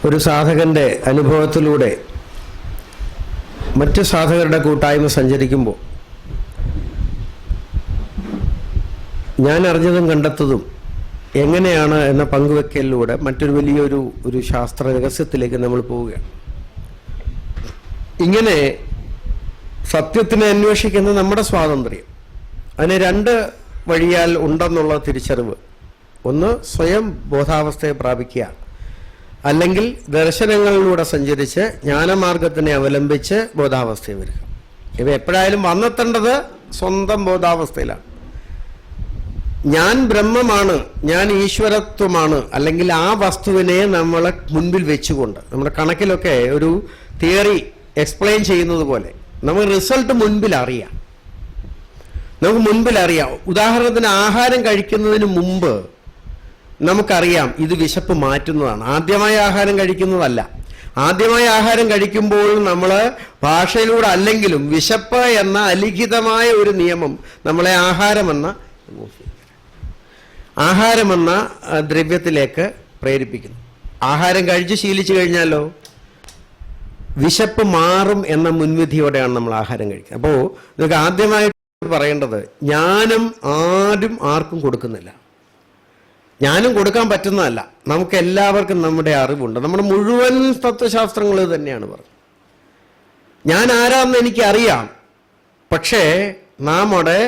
ഒരു സാധകൻ്റെ അനുഭവത്തിലൂടെ മറ്റ് സാധകരുടെ കൂട്ടായ്മ സഞ്ചരിക്കുമ്പോൾ ഞാൻ അറിഞ്ഞതും കണ്ടെത്തതും എങ്ങനെയാണ് എന്ന പങ്കുവെക്കലിലൂടെ മറ്റൊരു വലിയൊരു ശാസ്ത്ര രഹസ്യത്തിലേക്ക് നമ്മൾ പോവുകയാണ്. ഇങ്ങനെ സത്യത്തിനെ അന്വേഷിക്കുന്ന നമ്മുടെ സ്വാതന്ത്ര്യം അതിന് രണ്ട് വഴിയാൽ ഉണ്ടെന്നുള്ള തിരിച്ചറിവ്. ഒന്ന്, സ്വയം ബോധാവസ്ഥയെ പ്രാപിക്കുക, അല്ലെങ്കിൽ ദർശനങ്ങളിലൂടെ സഞ്ചരിച്ച് ജ്ഞാനമാർഗത്തിനെ അവലംബിച്ച് ബോധാവസ്ഥയിൽ വരിക. ഇവ എപ്പോഴായാലും വന്നെത്തേണ്ടത് സ്വന്തം ബോധാവസ്ഥയിലാണ്. ഞാൻ ബ്രഹ്മമാണ്, ഞാൻ ഈശ്വരത്വമാണ്, അല്ലെങ്കിൽ ആ വസ്തുവിനെ നമ്മളെ മുൻപിൽ വെച്ചുകൊണ്ട് നമ്മുടെ കണക്കിലൊക്കെ ഒരു തിയറി എക്സ്പ്ലെയിൻ ചെയ്യുന്നത് പോലെ നമുക്ക് റിസൾട്ട് മുൻപിൽ അറിയാം. ഉദാഹരണത്തിന് ആഹാരം കഴിക്കുന്നതിന് മുമ്പ് നമുക്കറിയാം ഇത് വിശപ്പ് മാറ്റുന്നതാണ്. ആദ്യമായി ആഹാരം കഴിക്കുന്നതല്ല. ആദ്യമായി ആഹാരം കഴിക്കുമ്പോൾ നമ്മൾ ഭാഷയിലൂടെ അല്ലെങ്കിലും വിശപ്പ് എന്ന അലിഖിതമായ ഒരു നിയമം നമ്മളെ ആഹാരമെന്ന ദ്രവ്യത്തിലേക്ക് പ്രേരിപ്പിക്കുന്നു. ആഹാരം കഴിച്ച് ശീലിച്ചു കഴിഞ്ഞാലോ വിശപ്പ് മാറും എന്ന മുൻവിധിയോടെയാണ് നമ്മൾ ആഹാരം കഴിക്കുന്നത്. അപ്പോൾ നിങ്ങൾക്ക് ആദ്യമായിട്ട് പറയേണ്ടത്, ജ്ഞാനം ആർക്കും കൊടുക്കുന്നില്ല. ജ്ഞാനം കൊടുക്കാൻ പറ്റുന്നതല്ല. നമുക്ക് എല്ലാവർക്കും നമ്മുടെ അറിവുണ്ട്. നമ്മുടെ മുഴുവൻ തത്വശാസ്ത്രങ്ങൾ തന്നെയാണ് പറഞ്ഞത്. ഞാൻ ആരാന്ന് എനിക്കറിയാം, പക്ഷേ നമ്മുടെ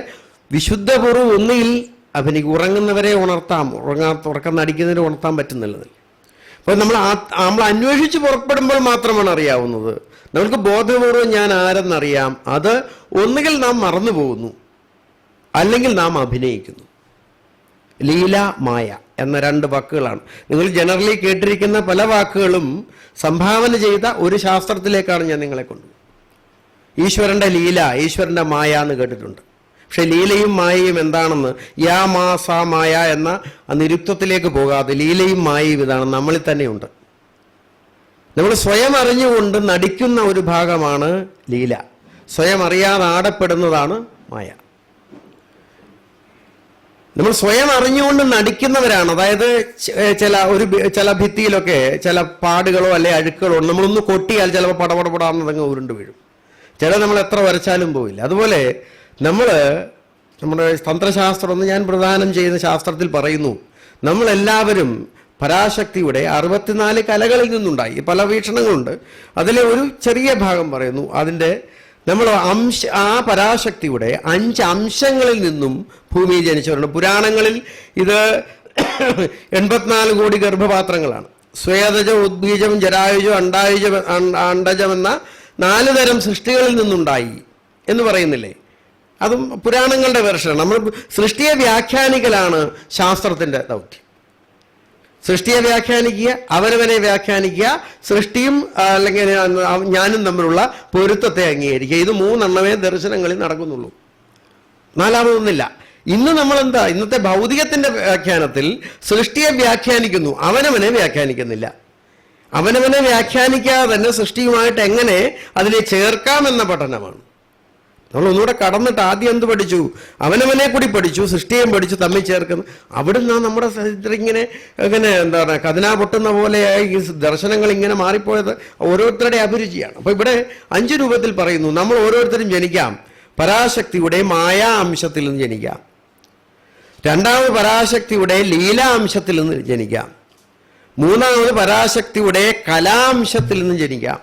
വിശുദ്ധപൂർവ്വം ഒന്നിൽ ഉറങ്ങുന്നവരെ ഉണർത്താം, ഉറക്കം നടിക്കുന്നവരെ ഉണർത്താൻ പറ്റുന്നില്ല. അപ്പോൾ നമ്മൾ അന്വേഷിച്ച് പുറപ്പെടുമ്പോൾ മാത്രമാണ് അറിയാവുന്നത്. നമുക്ക് ബോധപൂർവം ഞാൻ ആരെന്നറിയാം. അത് ഒന്നുകിൽ നാം മറന്നു പോകുന്നു, അല്ലെങ്കിൽ നാം അഭിനയിക്കുന്നു. ലീല, മായ എന്ന രണ്ട് വാക്കുകളാണ്. നിങ്ങൾ ജനറലി കേട്ടിരിക്കുന്ന പല വാക്കുകളും സംഭാവന ചെയ്ത ഒരു ശാസ്ത്രത്തിലേക്കാണ് ഞാൻ നിങ്ങളെ കൊണ്ടുപോകുന്നത്. ഈശ്വരൻ്റെ ലീല, ഈശ്വരൻ്റെ മായ എന്ന് കേട്ടിട്ടുണ്ട്. പക്ഷെ ലീലയും മായയും എന്താണെന്ന്, യാ മാ സാ മായ എന്ന നിരുക്തത്തിലേക്ക് പോകാതെ ലീലയും മായയും ഇതാണ്, നമ്മളിൽ തന്നെയുണ്ട്. നമ്മൾ സ്വയം അറിഞ്ഞുകൊണ്ട് നടിക്കുന്ന ഒരു ഭാഗമാണ് ലീല. സ്വയം അറിയാതെ ആടപ്പെടുന്നതാണ് മായ. നമ്മൾ സ്വയം അറിഞ്ഞുകൊണ്ട് നടിക്കുന്നവരാണ്. അതായത് ചില ഭിത്തിയിലൊക്കെ ചില പാടുകളോ അല്ലെ അഴുക്കുകളോ നമ്മളൊന്ന് കൊട്ടിയാൽ ചിലപ്പോൾ പടപടപടാന്നതങ്ങ് ഉരുണ്ട് വീഴും. നമ്മൾ എത്ര വരച്ചാലും പോയില്ല. അതുപോലെ നമ്മുടെ തന്ത്രശാസ്ത്രം ഒന്ന് ഞാൻ പ്രദാനം ചെയ്യുന്ന ശാസ്ത്രത്തിൽ പറയുന്നു, നമ്മളെല്ലാവരും പരാശക്തിയുടെ 64 കലകളിൽ നിന്നുണ്ടായി. പല വീക്ഷണങ്ങളുണ്ട്. അതിലെ ഒരു ചെറിയ ഭാഗം പറയുന്നു, അതിൻ്റെ നമ്മൾ ആ പരാശക്തിയുടെ 5 അംശങ്ങളിൽ നിന്നും ഭൂമിയിൽ ജനിച്ചവരുണ്ട്. പുരാണങ്ങളിൽ ഇത് 84 കോടി ഗർഭപാത്രങ്ങളാണ്. സ്വേദജം, ഉദ്ബീജം, ജരായുജം, അണ്ടജം എന്ന 4 തരം സൃഷ്ടികളിൽ നിന്നുണ്ടായി എന്ന് പറയുന്നില്ലേ? അതും പുരാണങ്ങളുടെ വേർഷനാണ്. നമ്മൾ സൃഷ്ടിയെ വ്യാഖ്യാനിക്കലാണ് ശാസ്ത്രത്തിൻ്റെ ദൗത്യം. സൃഷ്ടിയെ വ്യാഖ്യാനിക്കുക, അവനവനെ വ്യാഖ്യാനിക്കുക, സൃഷ്ടിയും അല്ലെങ്കിൽ ഞാനും തമ്മിലുള്ള പൊരുത്തത്തെ അംഗീകരിക്കുക. ഇത് 3 ദർശനങ്ങളിൽ നടക്കുന്നുള്ളൂ. 4ാമതൊന്നില്ല. ഇന്ന് നമ്മളെന്താ, ഇന്നത്തെ ഭൗതികത്തിൻ്റെ വ്യാഖ്യാനത്തിൽ സൃഷ്ടിയെ വ്യാഖ്യാനിക്കുന്നു, അവനവനെ വ്യാഖ്യാനിക്കുന്നില്ല. അവനവനെ വ്യാഖ്യാനിക്കാതെ തന്നെ സൃഷ്ടിയുമായിട്ട് എങ്ങനെ അതിനെ ചേർക്കാമെന്ന പഠനമാണ്. നമ്മൾ ഒന്നുകൂടെ കടന്നിട്ട് ആദ്യം എന്ത് പഠിച്ചു? അവനവനെ കൂടി പഠിച്ചു, സൃഷ്ടിയും പഠിച്ചു, തമ്മിൽ ചേർക്കുന്നു. അവിടുന്ന് നമ്മുടെ ഇങ്ങനെ എന്താണ് കതിനാ പൊട്ടുന്ന പോലെയായി ഈ ദർശനങ്ങൾ ഇങ്ങനെ മാറിപ്പോയത് ഓരോരുത്തരുടെ അഭിരുചിയാണ്. അപ്പോൾ ഇവിടെ 5 രൂപത്തിൽ പറയുന്നു. നമ്മൾ ഓരോരുത്തരും ജനിക്കാം. പരാശക്തിയുടെ മായാ അംശത്തിൽ നിന്ന് ജനിക്കാം. രണ്ടാമത് പരാശക്തിയുടെ ലീലാ അംശത്തിൽ നിന്ന് ജനിക്കാം. മൂന്നാമത് പരാശക്തിയുടെ കലാംശത്തിൽ നിന്ന് ജനിക്കാം.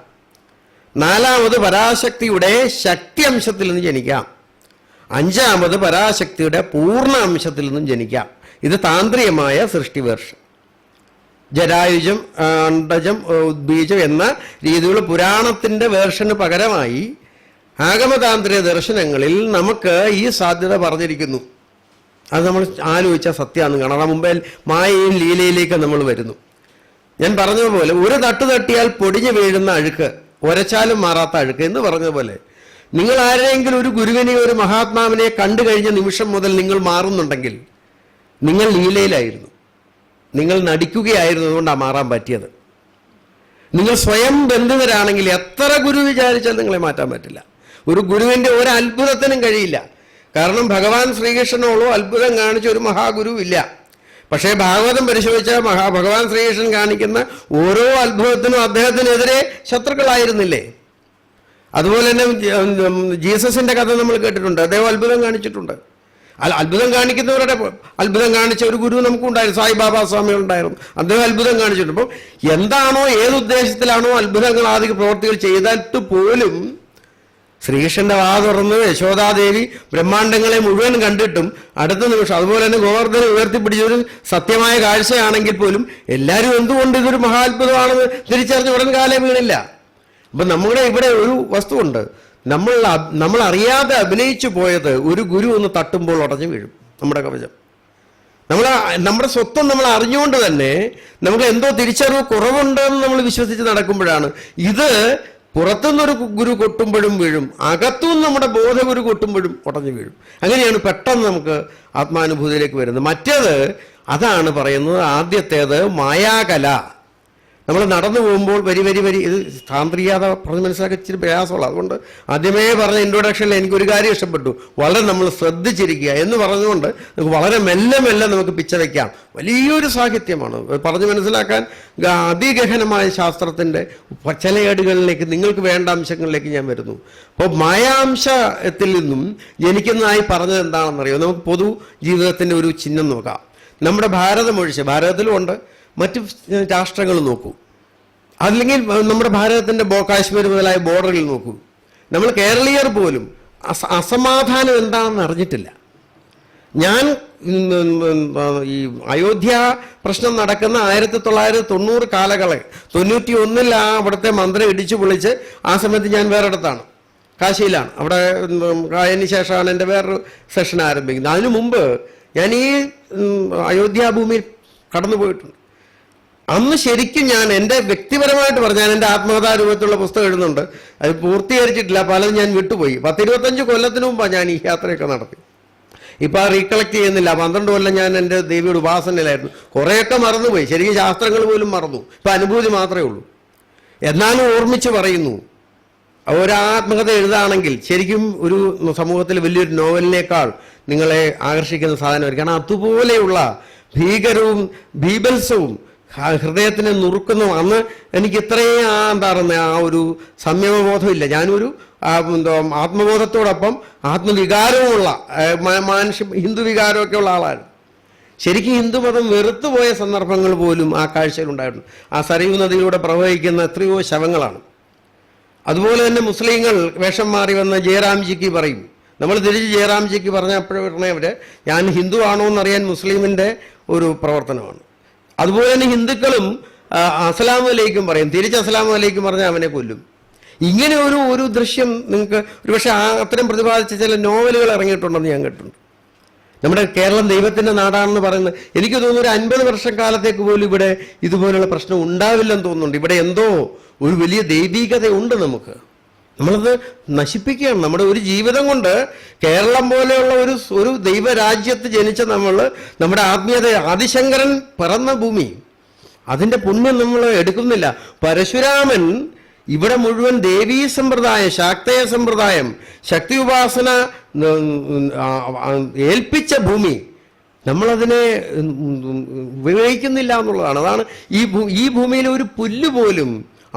4ാമത് പരാശക്തിയുടെ ശക്തി അംശത്തിൽ നിന്ന് ജനിക്കാം. 5ാമത് പരാശക്തിയുടെ പൂർണ്ണ അംശത്തിൽ നിന്നും ജനിക്കാം. ഇത് താന്ത്രികമായ സൃഷ്ടി വേർഷൻ. ജരായുജം, അണ്ടജം, ഉദ്ബീജം എന്ന രീതികൾ പുരാണത്തിൻ്റെ വേർഷന് പകരമായി ആഗമതാന്ത്രിക ദർശനങ്ങളിൽ നമുക്ക് ഈ സാധ്യത പറഞ്ഞിരിക്കുന്നു. അത് നമ്മൾ ആലോചിച്ച സത്യമാണെന്ന് കാണാം. മുമ്പേ മായയും ലീലയിലേക്ക് നമ്മൾ വരുന്നു. ഞാൻ പറഞ്ഞതുപോലെ ഒരു തട്ടിയാൽ പൊടിഞ്ഞു വീഴുന്ന അഴുക്ക്, ഒരച്ചാലും മാറാത്ത അഴുക്ക് എന്ന് പറഞ്ഞതുപോലെ, നിങ്ങൾ ആരെങ്കിലും ഒരു ഗുരുവിനെയോ ഒരു മഹാത്മാവിനെ കണ്ടു കഴിഞ്ഞ നിമിഷം മുതൽ നിങ്ങൾ മാറുന്നുണ്ടെങ്കിൽ നിങ്ങൾ ലീലയിലായിരുന്നു, നിങ്ങൾ നടിക്കുകയായിരുന്നു. അതുകൊണ്ടാണ് മാറാൻ പറ്റിയത്. നിങ്ങൾ സ്വയം ബന്ധിതരാണെങ്കിൽ എത്ര ഗുരു വിചാരിച്ചാൽ നിങ്ങളെ മാറ്റാൻ പറ്റില്ല. ഒരു ഗുരുവിൻ്റെ ഒരു അത്ഭുതത്തിനും കഴിയില്ല. കാരണം ഭഗവാൻ ശ്രീകൃഷ്ണനോളോ അത്ഭുതം കാണിച്ച ഒരു മഹാഗുരു ഇല്ല. പക്ഷേ ഭാഗവതം പരിശോധിച്ച ഭഗവാൻ ശ്രീകൃഷ്ണൻ കാണിക്കുന്ന ഓരോ അത്ഭുതത്തിനും അദ്ദേഹത്തിനെതിരെ ശത്രുക്കളായിരുന്നില്ലേ? അതുപോലെ തന്നെ ജീസസിന്റെ കഥ നമ്മൾ കേട്ടിട്ടുണ്ട്. അദ്ദേഹം അത്ഭുതം കാണിച്ചിട്ടുണ്ട്. അത്ഭുതം കാണിക്കുന്നവരുടെ അത്ഭുതം കാണിച്ച ഒരു ഗുരു നമുക്കുണ്ടായിരുന്നു, സായിബാബാ സ്വാമി ഉണ്ടായിരുന്നു. അദ്ദേഹം അത്ഭുതം കാണിച്ചിട്ടുണ്ട്. അപ്പം എന്താണോ ഏതുദ്ദേശത്തിലാണോ അത്ഭുതങ്ങളാദി പ്രവർത്തികൾ ചെയ്തിട്ട് പോലും ശ്രീകൃഷ്ണന്റെ വാ തുറന്ന് യശോദാദേവി ബ്രഹ്മാണ്ടങ്ങളെ മുഴുവൻ കണ്ടിട്ടും അടുത്ത നിമിഷം അതുപോലെ തന്നെ ഗോവർദ്ധനെ ഉയർത്തിപ്പിടിച്ചൊരു സത്യമായ കാഴ്ചയാണെങ്കിൽ പോലും എല്ലാവരും എന്തുകൊണ്ട് ഇതൊരു മഹാത്ഭുതമാണെന്ന് തിരിച്ചറിഞ്ഞ് ഉടൻ കാലം വീണില്ല. അപ്പം നമ്മുടെ ഇവിടെ ഒരു വസ്തുവുണ്ട്. നമ്മൾ അറിയാതെ അഭിനയിച്ചു പോയത് ഒരു ഗുരു ഒന്ന് തട്ടുമ്പോൾ ഉടഞ്ഞു വീഴും നമ്മുടെ കവചം. നമ്മുടെ സ്വത്വം നമ്മൾ അറിഞ്ഞുകൊണ്ട് തന്നെ നമുക്ക് എന്തോ തിരിച്ചറിവ് കുറവുണ്ടെന്ന് നമ്മൾ വിശ്വസിച്ച് നടക്കുമ്പോഴാണ് ഇത് പുറത്തുനിന്നൊരു ഗുരു കൊട്ടുമ്പോഴും വീഴും, അകത്തുനിന്ന് നമ്മുടെ ബോധഗുരു കൊട്ടുമ്പോഴും ഉടഞ്ഞു വീഴും. അങ്ങനെയാണ് പെട്ടെന്ന് നമുക്ക് ആത്മാനുഭൂതിയിലേക്ക് വരുന്നത്. മറ്റേത് അതാണ് പറയുന്നത്. ആദ്യത്തേത് മായാകല. നമ്മൾ നടന്നു പോകുമ്പോൾ വരി ഇത് താന്ത്രികത പറഞ്ഞ് മനസ്സിലാക്കി ഇച്ചിരി പ്രയാസമുള്ള. അതുകൊണ്ട് ആദ്യമേ പറഞ്ഞ ഇൻട്രൊഡക്ഷനിൽ എനിക്കൊരു കാര്യം ഇഷ്ടപ്പെട്ടു, വളരെ നമ്മൾ ശ്രദ്ധിച്ചിരിക്കുക എന്ന് പറഞ്ഞുകൊണ്ട് നമുക്ക് വളരെ മെല്ലെ നമുക്ക് പിച്ച വയ്ക്കാം. വലിയൊരു സാഹിത്യമാണ് പറഞ്ഞ് മനസ്സിലാക്കാൻ. അതിഗഹനമായ ശാസ്ത്രത്തിൻ്റെ ചിലയേടുകളിലേക്ക് നിങ്ങൾക്ക് വേണ്ട അംശങ്ങളിലേക്ക് ഞാൻ വരുന്നു. അപ്പോൾ മായാംശത്തിൽ നിന്നും ജനിക്കുന്നതായി പറഞ്ഞത് എന്താണെന്നറിയോ? നമുക്ക് പൊതു ജീവിതത്തിൻ്റെ ഒരു ചിഹ്നം നോക്കാം. നമ്മുടെ ഭാരതം ഒഴിച്ച്, ഭാരതത്തിലും ഉണ്ട്, മറ്റു രാഷ്ട്രങ്ങൾ നോക്കൂ, അല്ലെങ്കിൽ നമ്മുടെ ഭാരതത്തിൻ്റെ കാശ്മീർ മുതലായ ബോർഡറിൽ നോക്കൂ. നമ്മൾ കേരളീയർ പോലും അസമാധാനം എന്താണെന്ന് അറിഞ്ഞിട്ടില്ല. ഞാൻ ഈ അയോധ്യ പ്രശ്നം നടക്കുന്ന 1990 കാലങ്ങളെ 91 അവിടുത്തെ മന്ത്രം ഇടിച്ചു പൊളിച്ച് ആ സമയത്ത് ഞാൻ വേറെടുത്താണ്, കാശിയിലാണ്. അവിടെ അതിന് ശേഷമാണ് എൻ്റെ വേറൊരു സെഷൻ ആരംഭിക്കുന്നത്. അതിനു മുമ്പ് ഞാൻ ഈ അയോധ്യ ഭൂമിയിൽ കടന്നു പോയിട്ടുണ്ട്. അന്ന് ശരിക്കും ഞാൻ എൻ്റെ വ്യക്തിപരമായിട്ട് പറഞ്ഞാൽ എൻ്റെ ആത്മകഥാ രൂപത്തിലുള്ള പുസ്തകം എഴുതുന്നുണ്ട്. അത് പൂർത്തീകരിച്ചിട്ടില്ല, പലതും ഞാൻ വിട്ടുപോയി. 10-25 കൊല്ലത്തിന് മുമ്പാണ് ഞാൻ ഈ യാത്രയൊക്കെ നടത്തി. ഇപ്പം റീകളക്ട് ചെയ്യുന്നില്ല. 12 കൊല്ലം ഞാൻ എൻ്റെ ദേവിയുടെ ഉപാസനയിലായിരുന്നു. കുറേയൊക്കെ മറന്നുപോയി, ശരിക്കും ശാസ്ത്രങ്ങൾ പോലും മറന്നു. ഇപ്പം അനുഭൂതി മാത്രമേ ഉള്ളൂ. എന്നാലും ഓർമ്മിച്ച് പറയുന്നു. ഒരാത്മകഥ എഴുതാണെങ്കിൽ ശരിക്കും ഒരു സമൂഹത്തിൽ വലിയൊരു നോവലിനേക്കാൾ നിങ്ങളെ ആകർഷിക്കുന്ന സാധനമായിരിക്കും. കാരണം അതുപോലെയുള്ള ഭീകരവും ഭീബത്സവും ഹൃദയത്തിനെ നുറുക്കുന്നു. അന്ന് എനിക്ക് ഇത്രയും എന്താ പറയുന്നത് ആ ഒരു സംയമബോധമില്ല. ഞാനൊരു ആത്മബോധത്തോടൊപ്പം ആത്മവികാരവുമുള്ള ഹിന്ദു വികാരമൊക്കെ ഉള്ള ആളാണ്. ശരിക്കും ഹിന്ദുമതം വെറുത്തുപോയ സന്ദർഭങ്ങൾ പോലും ആ കാഴ്ചയിലുണ്ടായിരുന്നു. ആ സരയൂ നദിയിലൂടെ പ്രവഹിക്കുന്ന എത്രയോ ശവങ്ങളാണ്. അതുപോലെ തന്നെ മുസ്ലിങ്ങൾ വേഷം മാറി വന്ന ജയറാംജിക്ക് പറയും. നമ്മൾ തിരിച്ച് ജയറാംജിക്ക് പറഞ്ഞപ്പോഴേ അവർ ഞാൻ ഹിന്ദു ആണോ എന്നറിയാൻ മുസ്ലിമിൻ്റെ ഒരു പ്രവർത്തനമാണ്. അതുപോലെ തന്നെ ഹിന്ദുക്കളും അസ്സലാമു അലൈക്കും പറയും, തിരിച്ച് അസ്സലാമു അലൈക്കും പറഞ്ഞാൽ അവനെ കൊല്ലും. ഇങ്ങനെ ഒരു ദൃശ്യം നിങ്ങൾക്ക് ഒരുപക്ഷെ അത്തരം പ്രതിപാദിച്ച ചില നോവലുകൾ ഇറങ്ങിയിട്ടുണ്ടെന്ന് ഞാൻ കേട്ടിട്ടുണ്ട്. നമ്മുടെ കേരളം ദൈവത്തിൻ്റെ നാടാണെന്ന് പറയുന്നത് എനിക്ക് തോന്നുന്നു ഒരു 50 വർഷക്കാലത്തേക്ക് പോലും ഇവിടെ ഇതുപോലുള്ള പ്രശ്നം ഉണ്ടാവില്ലെന്ന് തോന്നുന്നുണ്ട്. ഇവിടെ എന്തോ ഒരു വലിയ ദൈവീകതയുണ്ട്. നമ്മളത് നശിപ്പിക്കുകയാണ്. നമ്മുടെ ഒരു ജീവിതം കൊണ്ട് കേരളം പോലെയുള്ള ഒരു ദൈവരാജ്യത്ത് ജനിച്ച നമ്മുടെ ആത്മീയത, ആദിശങ്കരൻ പിറന്ന ഭൂമി, അതിൻ്റെ പുണ്യം നമ്മൾ എടുക്കുന്നില്ല. പരശുരാമൻ ഇവിടെ മുഴുവൻ ദേവീ സമ്പ്രദായം, ശാക്തേയ സമ്പ്രദായം, ശക്തി ഉപാസന ഏൽപ്പിച്ച ഭൂമി, നമ്മളതിനെ ഉപയോഗിക്കുന്നില്ല എന്നുള്ളതാണ്. അതാണ് ഈ ഭൂമിയിലെ ഒരു പുല്ല് പോലും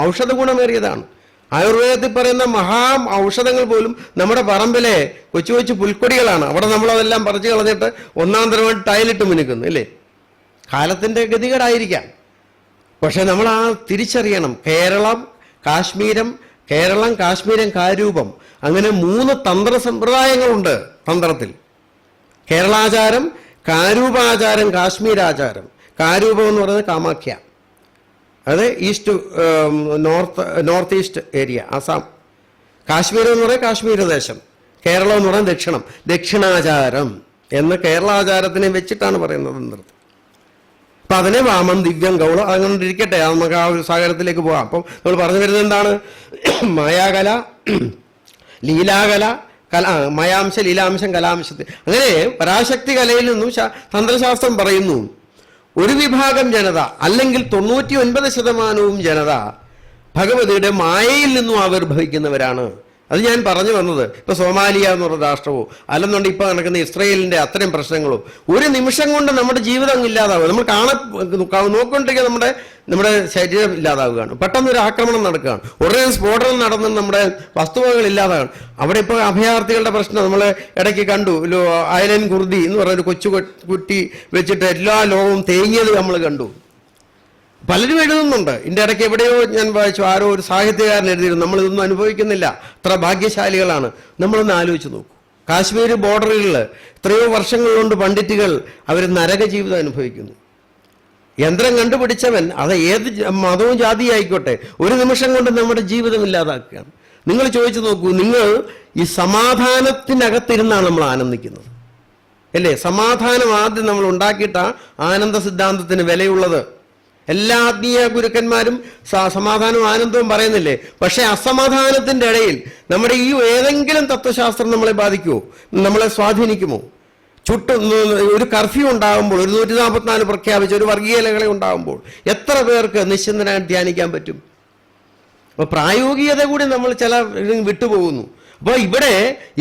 ഔഷധ ഗുണമേറിയതാണ്. ആയുർവേദത്തിൽ പറയുന്ന മഹാ ഔഷധങ്ങൾ പോലും നമ്മുടെ പറമ്പിലെ കൊച്ചു കൊച്ചു പുൽക്കൊടികളാണ്. അവിടെ നമ്മളതെല്ലാം പറിച്ചു കളഞ്ഞിട്ട് ഒന്നാം തരമായിട്ട് ടൈലിട്ട് മിനുക്കുന്നു, ഇല്ലേ? കാലത്തിൻ്റെ ഗതികേടായിരിക്കാം. പക്ഷെ നമ്മൾ തിരിച്ചറിയണം. കേരളം, കാശ്മീരം, കാരൂപം, അങ്ങനെ 3 തന്ത്ര സമ്പ്രദായങ്ങളുണ്ട് തന്ത്രത്തിൽ. കേരളാചാരം, കാരൂപാചാരം, കാശ്മീരാചാരം. കാരൂപം എന്ന് പറയുന്നത് കാമാഖ്യ, അത് north east area, Assam. Kashmir എന്ന് പറയുന്നത് കാശ്മീർ ദേശം. കേരളം എന്ന് പറയുന്നത് ദക്ഷിണാചാരം എന്ന് കേരളാചാരത്തിനെ വെച്ചിട്ടാണ് പറയുന്നത് നൃത്തം. അപ്പം അതിനെ വാമം, ദിവ്യം, ഗൗളം അങ്ങനെ ഇരിക്കട്ടെ, നമുക്ക് ആ ഒരു സാഗരത്തിലേക്ക് പോകാം. അപ്പം നമ്മൾ പറഞ്ഞു വരുന്നത് എന്താണ്? മായാകല, ലീലാകല, മയാംശ, ലീലാംശം, കലാംശത്തിൽ. അങ്ങനെ പരാശക്തി കലയിൽ നിന്നും തന്ത്രശാസ്ത്രം പറയുന്നു ഒരു വിഭാഗം ജനത, അല്ലെങ്കിൽ 99% ജനത ഭഗവതിയുടെ മായയിൽ നിന്നും ആവിർഭവിക്കുന്നവരാണ്. അത് ഞാൻ പറഞ്ഞു വന്നത്. ഇപ്പോൾ സോമാലിയ എന്ന് പറഞ്ഞ രാഷ്ട്രമോ അല്ലെന്നുണ്ടെങ്കിൽ ഇപ്പോൾ നടക്കുന്ന ഇസ്രയേലിൻ്റെ അത്രയും പ്രശ്നങ്ങളോ ഒരു നിമിഷം കൊണ്ട് നമ്മുടെ ജീവിതം ഇല്ലാതാവുക. നമ്മൾ നോക്കൊണ്ടിരിക്കുക നമ്മുടെ ശരീരം ഇല്ലാതാവുകയാണ്. പെട്ടെന്നൊരു ആക്രമണം നടക്കുകയാണ്, ഉടനെ സ്ഫോടനം നടന്ന് നമ്മുടെ വസ്തുവകൾ ഇല്ലാതാകുകയാണ്. അവിടെ ഇപ്പോൾ അഭയാർത്ഥികളുടെ പ്രശ്നം നമ്മൾ ഇടയ്ക്ക് കണ്ടു. അയലൻ കുർദി എന്ന് പറയുന്ന ഒരു കൊച്ചു കുട്ടി വെച്ചിട്ട് എല്ലാ ലോകവും തേങ്ങിയത് നമ്മൾ കണ്ടു. പലരും എഴുതുന്നുണ്ട്. ഇതിൻ്റെ ഇടയ്ക്ക് എവിടെയോ ഞാൻ വായിച്ചു, ആരോ ഒരു സാഹിത്യകാരൻ എഴുതിയിരുന്നു, നമ്മളിതൊന്നും അനുഭവിക്കുന്നില്ല, അത്ര ഭാഗ്യശാലികളാണ്. നമ്മളൊന്ന് ആലോചിച്ച് നോക്കൂ. കാശ്മീർ ബോർഡറുകളിൽ എത്രയോ വർഷങ്ങൾ കൊണ്ട് പണ്ഡിറ്റുകൾ അവർ നരക ജീവിതം അനുഭവിക്കുന്നു. യന്ത്രം കണ്ടുപിടിച്ചവൻ അത് ഏത് മതവും ജാതിയും ആയിക്കോട്ടെ ഒരു നിമിഷം കൊണ്ട് നമ്മുടെ ജീവിതം ഇല്ലാതാക്കുകയാണ്. നിങ്ങൾ ചോദിച്ചു നോക്കൂ, നിങ്ങൾ ഈ സമാധാനത്തിനകത്തിരുന്നാണ് നമ്മൾ ആനന്ദിക്കുന്നത് അല്ലേ? സമാധാനം ആദ്യം നമ്മൾ ഉണ്ടാക്കിയിട്ടാ ആനന്ദ സിദ്ധാന്തത്തിന് വിലയുള്ളത്. എല്ലാ ആത്മീയ ഗുരുക്കന്മാരും സമാധാനവും ആനന്ദവും പറയുന്നില്ലേ? പക്ഷെ അസമാധാനത്തിന്റെ ഇടയിൽ നമ്മുടെ ഈ ഏതെങ്കിലും തത്വശാസ്ത്രം നമ്മളെ ബാധിക്കുമോ, നമ്മളെ സ്വാധീനിക്കുമോ? ഒരു കർഫ്യൂ ഉണ്ടാകുമ്പോൾ, ഒരു 144 പ്രഖ്യാപിച്ച ഒരു വർഗീയതകളെ ഉണ്ടാകുമ്പോൾ എത്ര പേർക്ക് നിശ്ചിന്തനായി ധ്യാനിക്കാൻ പറ്റും? അപ്പൊ പ്രായോഗികത കൂടി നമ്മൾ ചില വിട്ടുപോകുന്നു. അപ്പോൾ ഇവിടെ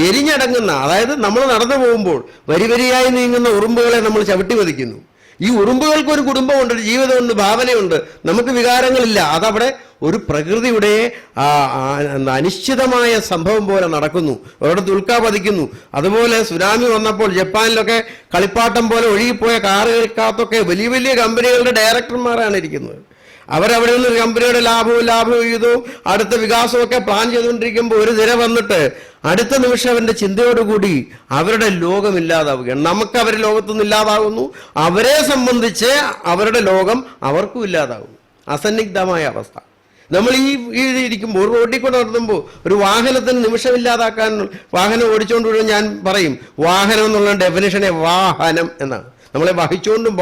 എരിഞ്ഞടങ്ങുന്ന, അതായത് നമ്മൾ നടന്നു പോകുമ്പോൾ വരിവരിയായി നീങ്ങുന്ന ഉറുമ്പുകളെ നമ്മൾ ചവിട്ടി വധിക്കുന്നു. ഈ ഉറുമ്പുകൾക്ക് ഒരു കുടുംബമുണ്ട്, ഒരു ജീവിതമുണ്ട്, ഭാവനയുണ്ട്. നമുക്ക് വികാരങ്ങളില്ല. അതവിടെ ഒരു പ്രകൃതിയുടെ അനിശ്ചിതമായ സംഭവം പോലെ നടക്കുന്നു. ഒരിടത്ത് ഉൽക്ക പതിക്കുന്നു. അതുപോലെ സുനാമി വന്നപ്പോൾ ജപ്പാനിലൊക്കെ കളിപ്പാട്ടം പോലെ ഒഴുകിപ്പോയ കാറുകൾക്കകത്തൊക്കെ വലിയ വലിയ കമ്പനികളുടെ ഡയറക്ടർമാരാണ് ഇരിക്കുന്നത്. അവരവിടെ നിന്ന് കമ്പനിയുടെ ലാഭവും വിഹിതവും അടുത്ത വികാസമൊക്കെ പ്ലാൻ ചെയ്തുകൊണ്ടിരിക്കുമ്പോൾ ഒരു തിര വന്നിട്ട് അടുത്ത നിമിഷം അവന്റെ ചിന്തയോടുകൂടി അവരുടെ ലോകമില്ലാതാവുകയാണ്. നമുക്ക് അവരുടെ ലോകത്തൊന്നും ഇല്ലാതാകുന്നു, അവരെ സംബന്ധിച്ച് അവരുടെ ലോകം അവർക്കും ഇല്ലാതാകുന്നു. അസന്നിഗ്ധമായ അവസ്ഥ. നമ്മൾ ഈ ഇരിക്കുമ്പോൾ റോഡിൽ കൂടെ നടത്തുമ്പോൾ ഒരു വാഹനത്തിന് നിമിഷമില്ലാതാക്കാൻ വാഹനം ഓടിച്ചുകൊണ്ട് വരുമ്പോൾ ഞാൻ പറയും, വാഹനം എന്നുള്ള ഡെഫിനിഷനെ വാഹനം എന്നാണ്. നമ്മളെ വഹിച്ചുകൊണ്ടും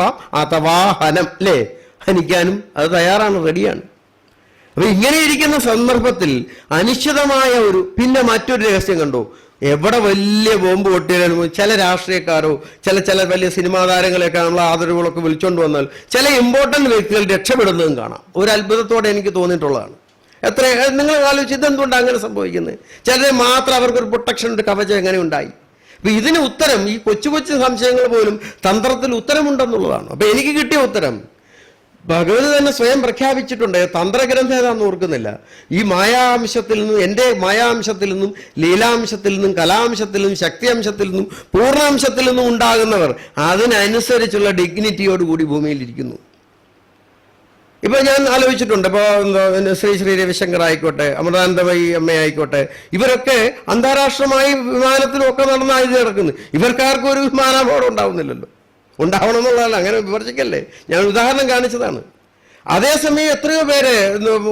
വാഹനം അല്ലേ, ഹനിക്കാനും അത് തയ്യാറാണ്, റെഡിയാണ്. അപ്പൊ ഇങ്ങനെ ഇരിക്കുന്ന സന്ദർഭത്തിൽ അനിശ്ചിതമായ പിന്നെ മറ്റൊരു രഹസ്യം കണ്ടു. എവിടെ വലിയ ബോംബ് പൊട്ടിയാലും ചില രാഷ്ട്രീയക്കാരോ ചില വലിയ സിനിമാ താരങ്ങളെയൊക്കെ നമ്മൾ ആദരവുകളൊക്കെ വിളിച്ചോണ്ട് വന്നാൽ ചില ഇമ്പോർട്ടന്റ് വ്യക്തികൾ രക്ഷപ്പെടുന്നതും കാണാം. ഒരു അത്ഭുതത്തോടെ എനിക്ക് തോന്നിയിട്ടുള്ളതാണ്. നിങ്ങൾ ആലോചിച്ച് ഇതെന്തുകൊണ്ടാണ് അങ്ങനെ സംഭവിക്കുന്നത്? ചിലരെ മാത്രം അവർക്കൊരു പ്രൊട്ടക്ഷൻ, ഒരു കവചം എങ്ങനെ ഉണ്ടായി? അപ്പൊ ഇതിന് ഉത്തരം ഈ കൊച്ചു കൊച്ചു സംശയങ്ങൾ പോലും തന്ത്രത്തിൽ ഉത്തരമുണ്ടെന്നുള്ളതാണ്. അപ്പൊ എനിക്ക് കിട്ടിയ ഉത്തരം ഭഗവതി തന്നെ സ്വയം പ്രഖ്യാപിച്ചിട്ടുണ്ട്. തന്ത്രഗ്രന്ഥം ഏതാണെന്ന് ഓർക്കുന്നില്ല. ഈ മായാംശത്തിൽ നിന്നും, എൻ്റെ മായാംശത്തിൽ നിന്നും, ലീലാംശത്തിൽ നിന്നും, കലാംശത്തിൽ നിന്നും, ശക്തിയംശത്തിൽ നിന്നും, പൂർണ്ണാംശത്തിൽ നിന്നും ഉണ്ടാകുന്നവർ അതിനനുസരിച്ചുള്ള ഡിഗ്നിറ്റിയോടുകൂടി ഭൂമിയിലിരിക്കുന്നു. ഇപ്പൊ ഞാൻ ആലോചിച്ചിട്ടുണ്ട്. ഇപ്പൊ ശ്രീ രവിശങ്കർ ആയിക്കോട്ടെ, അമൃതാനന്ദമയി അമ്മയായിക്കോട്ടെ, ഇവരൊക്കെ അന്താരാഷ്ട്രമായി വിമാനത്തിലൊക്കെ നടന്നായി നടക്കുന്നു. ഇവർക്കാർക്കും ഒരു വിമാനാപകടം ഉണ്ടാവുന്നില്ലല്ലോ. ഉണ്ടാവണം എന്നുള്ളതല്ല, അങ്ങനെ വിമർശിക്കല്ലേ, ഞാൻ ഉദാഹരണം കാണിച്ചതാണ്. അതേസമയം എത്രയോ പേര്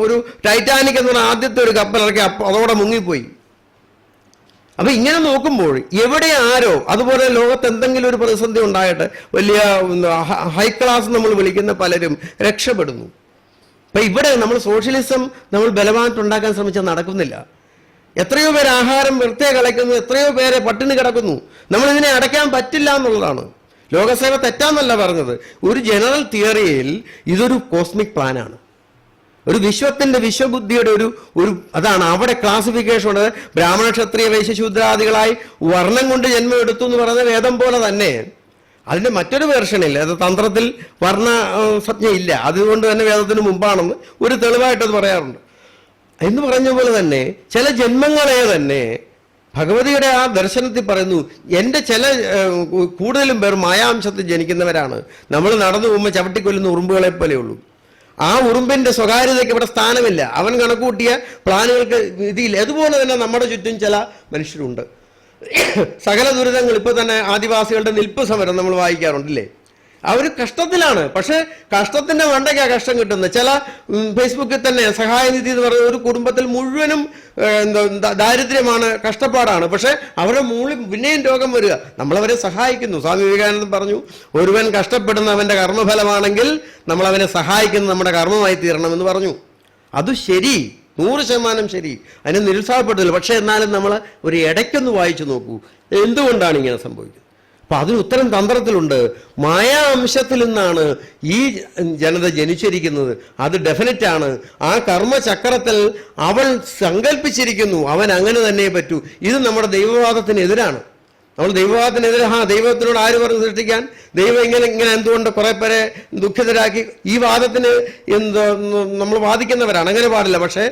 ഒരു ടൈറ്റാനിക് എന്ന് പറഞ്ഞ ആദ്യത്തെ ഒരു കപ്പലിറക്കി അതോടെ മുങ്ങിപ്പോയി. അപ്പൊ ഇങ്ങനെ നോക്കുമ്പോൾ എവിടെ ആരോ, അതുപോലെ ലോകത്ത് എന്തെങ്കിലും ഒരു പ്രതിസന്ധി ഉണ്ടായിട്ട് വലിയ ഹൈ ക്ലാസ് നമ്മൾ വിളിക്കുന്ന പലരും രക്ഷപ്പെടുന്നു. അപ്പൊ ഇവിടെ നമ്മൾ സോഷ്യലിസം നമ്മൾ ബലമായിട്ടുണ്ടാക്കാൻ ശ്രമിച്ചാൽ നടക്കുന്നില്ല. എത്രയോ പേര് ആഹാരം വെറുതെ കളയ്ക്കുന്നു, എത്രയോ പേരെ പട്ടിണി കിടക്കുന്നു. നമ്മളിതിനെ അടയ്ക്കാൻ പറ്റില്ല എന്നുള്ളതാണ്. ലോകസേവ തെറ്റാന്നല്ല പറഞ്ഞത്. ഒരു ജനറൽ തിയറിയിൽ ഇതൊരു കോസ്മിക് പ്ലാനാണ്. ഒരു വിശ്വത്തിന്റെ വിശ്വബുദ്ധിയുടെ ഒരു അതാണ്. അവിടെ ക്ലാസിഫിക്കേഷൻ ഉണ്ട്. ബ്രാഹ്മണ ക്ഷത്രിയ വൈശ്യശൂദ്രാദികളായി വർണ്ണം കൊണ്ട് ജന്മം എടുത്തു എന്ന് പറയുന്ന വേദം പോലെ തന്നെ അതിന്റെ മറ്റൊരു വേർഷനില്ല. അത് തന്ത്രത്തിൽ വർണ്ണ സംജ്ഞയില്ല, അതുകൊണ്ട് തന്നെ വേദത്തിന് മുമ്പാണെന്ന് ഒരു തെളിവായിട്ടത് പറയാറുണ്ട്. എന്ന് പറഞ്ഞ പോലെ തന്നെ ചില ജന്മങ്ങളെ തന്നെ ഭഗവതിയുടെ ആ ദർശനത്തിൽ പറയുന്നു, എൻ്റെ കൂടുതലും പേർ മായാംശത്തിൽ ജനിക്കുന്നവരാണ്. നമ്മൾ നടന്നു പോകുമ്പോൾ ചവിട്ടിക്കൊല്ലുന്ന ഉറുമ്പുകളെ പോലെയുള്ളൂ. ആ ഉറുമ്പിന്റെ സ്വകാര്യതയ്ക്ക് ഇവിടെ സ്ഥാനമില്ല. അവൻ കണക്കൂട്ടിയ പ്ലാനുകൾക്ക് ഇതില്ല. അതുപോലെ തന്നെ നമ്മുടെ ചുറ്റും ചില മനുഷ്യരുണ്ട്. സകല ദുരിതങ്ങൾ, ഇപ്പൊ തന്നെ ആദിവാസികളുടെ നിൽപ്പ് സമരം നമ്മൾ വായിക്കാറുണ്ടല്ലേ. അവർ കഷ്ടത്തിലാണ്. പക്ഷെ കഷ്ടത്തിന്റെ മണ്ടയ്ക്കാണ് കഷ്ടം കിട്ടുന്നത്. ചില ഫേസ്ബുക്കിൽ തന്നെ സഹായനിധി എന്ന് പറയുന്ന ഒരു കുടുംബത്തിൽ മുഴുവനും ദാരിദ്ര്യമാണ്, കഷ്ടപ്പാടാണ്. പക്ഷെ അവരുടെ മൂളിൽ പിന്നെയും രോഗം വരിക. നമ്മളവരെ സഹായിക്കുന്നു. സ്വാമി വിവേകാനന്ദൻ പറഞ്ഞു, ഒരുവൻ കഷ്ടപ്പെടുന്നവന്റെ കർമ്മഫലമാണെങ്കിൽ നമ്മൾ അവനെ സഹായിക്കുന്നത് നമ്മുടെ കർമ്മമായി തീരണമെന്ന് പറഞ്ഞു. അത് ശരി, 100% ശരി, അതിനെ നിരുത്സാഹപ്പെടുത്തില്ല. പക്ഷെ എന്നാലും നമ്മൾ ഒരു ഇടയ്ക്കൊന്ന് വായിച്ചു നോക്കൂ, എന്തുകൊണ്ടാണ് ഇങ്ങനെ സംഭവിക്കുന്നത്. അപ്പൊ അതിന് ഉത്തരം തന്ത്രത്തിലുണ്ട്. മായാ അംശത്തിൽ നിന്നാണ് ഈ ജനത ജനിച്ചിരിക്കുന്നത്, അത് ഡെഫിനറ്റ് ആണ്. ആ കർമ്മചക്രത്തിൽ അവൾ സങ്കല്പിച്ചിരിക്കുന്നു അവൻ അങ്ങനെ തന്നെ പറ്റൂ. ഇത് നമ്മുടെ ദൈവവാദത്തിനെതിരാണ്. നമ്മൾ ദൈവവാദത്തിനെതിരെ ദൈവത്തിനോട് ആര് പറഞ്ഞു സൃഷ്ടിക്കാൻ, ദൈവം ഇങ്ങനെ എന്തുകൊണ്ട് കുറെ പേരെ ദുഃഖിതരാക്കി, ഈ വാദത്തിന് നമ്മൾ വാദിക്കുന്നവരാണ്, അങ്ങനെ പാടില്ല. പക്ഷേ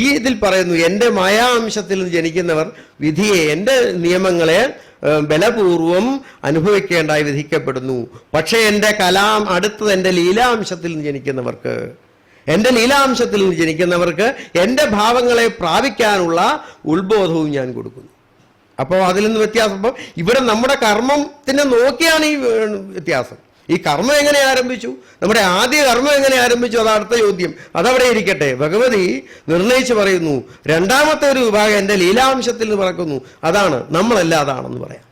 ഈ ഇതിൽ പറയുന്നു, എൻ്റെ മായാ അംശത്തിൽ നിന്ന് ജനിക്കുന്നവർ വിധിയെ, എൻ്റെ നിയമങ്ങളെ ബലപൂർവം അനുഭവിക്കേണ്ടായി വിധിക്കപ്പെടുന്നു. പക്ഷേ എൻ്റെ അടുത്തത് എൻ്റെ ലീലാംശത്തിൽ നിന്ന് ജനിക്കുന്നവർക്ക്, എൻ്റെ ലീലാംശത്തിൽ നിന്ന് ജനിക്കുന്നവർക്ക് എൻ്റെ ഭാവങ്ങളെ പ്രാപിക്കാനുള്ള ഉത്ബോധവും ഞാൻ കൊടുക്കുന്നു. അപ്പോൾ അതിൽ നിന്ന് വ്യത്യാസം. അപ്പം ഇവിടെ നമ്മുടെ കർമ്മത്തിനെ നോക്കിയാണ് ഈ വ്യത്യാസം. ഈ കർമ്മം എങ്ങനെ ആരംഭിച്ചു, നമ്മുടെ ആദ്യ കർമ്മം എങ്ങനെ ആരംഭിച്ചു, അത് അടുത്ത ചോദ്യം. അതവിടെ ഇരിക്കട്ടെ. ഭഗവതി നിർണയിച്ച് പറയുന്നു, രണ്ടാമത്തെ ഒരു വിഭാഗം എൻ്റെ ലീലാംശത്തിൽ നിന്ന് പറക്കുന്നു. അതാണ് നമ്മളല്ല, അതാണെന്ന് പറയാം.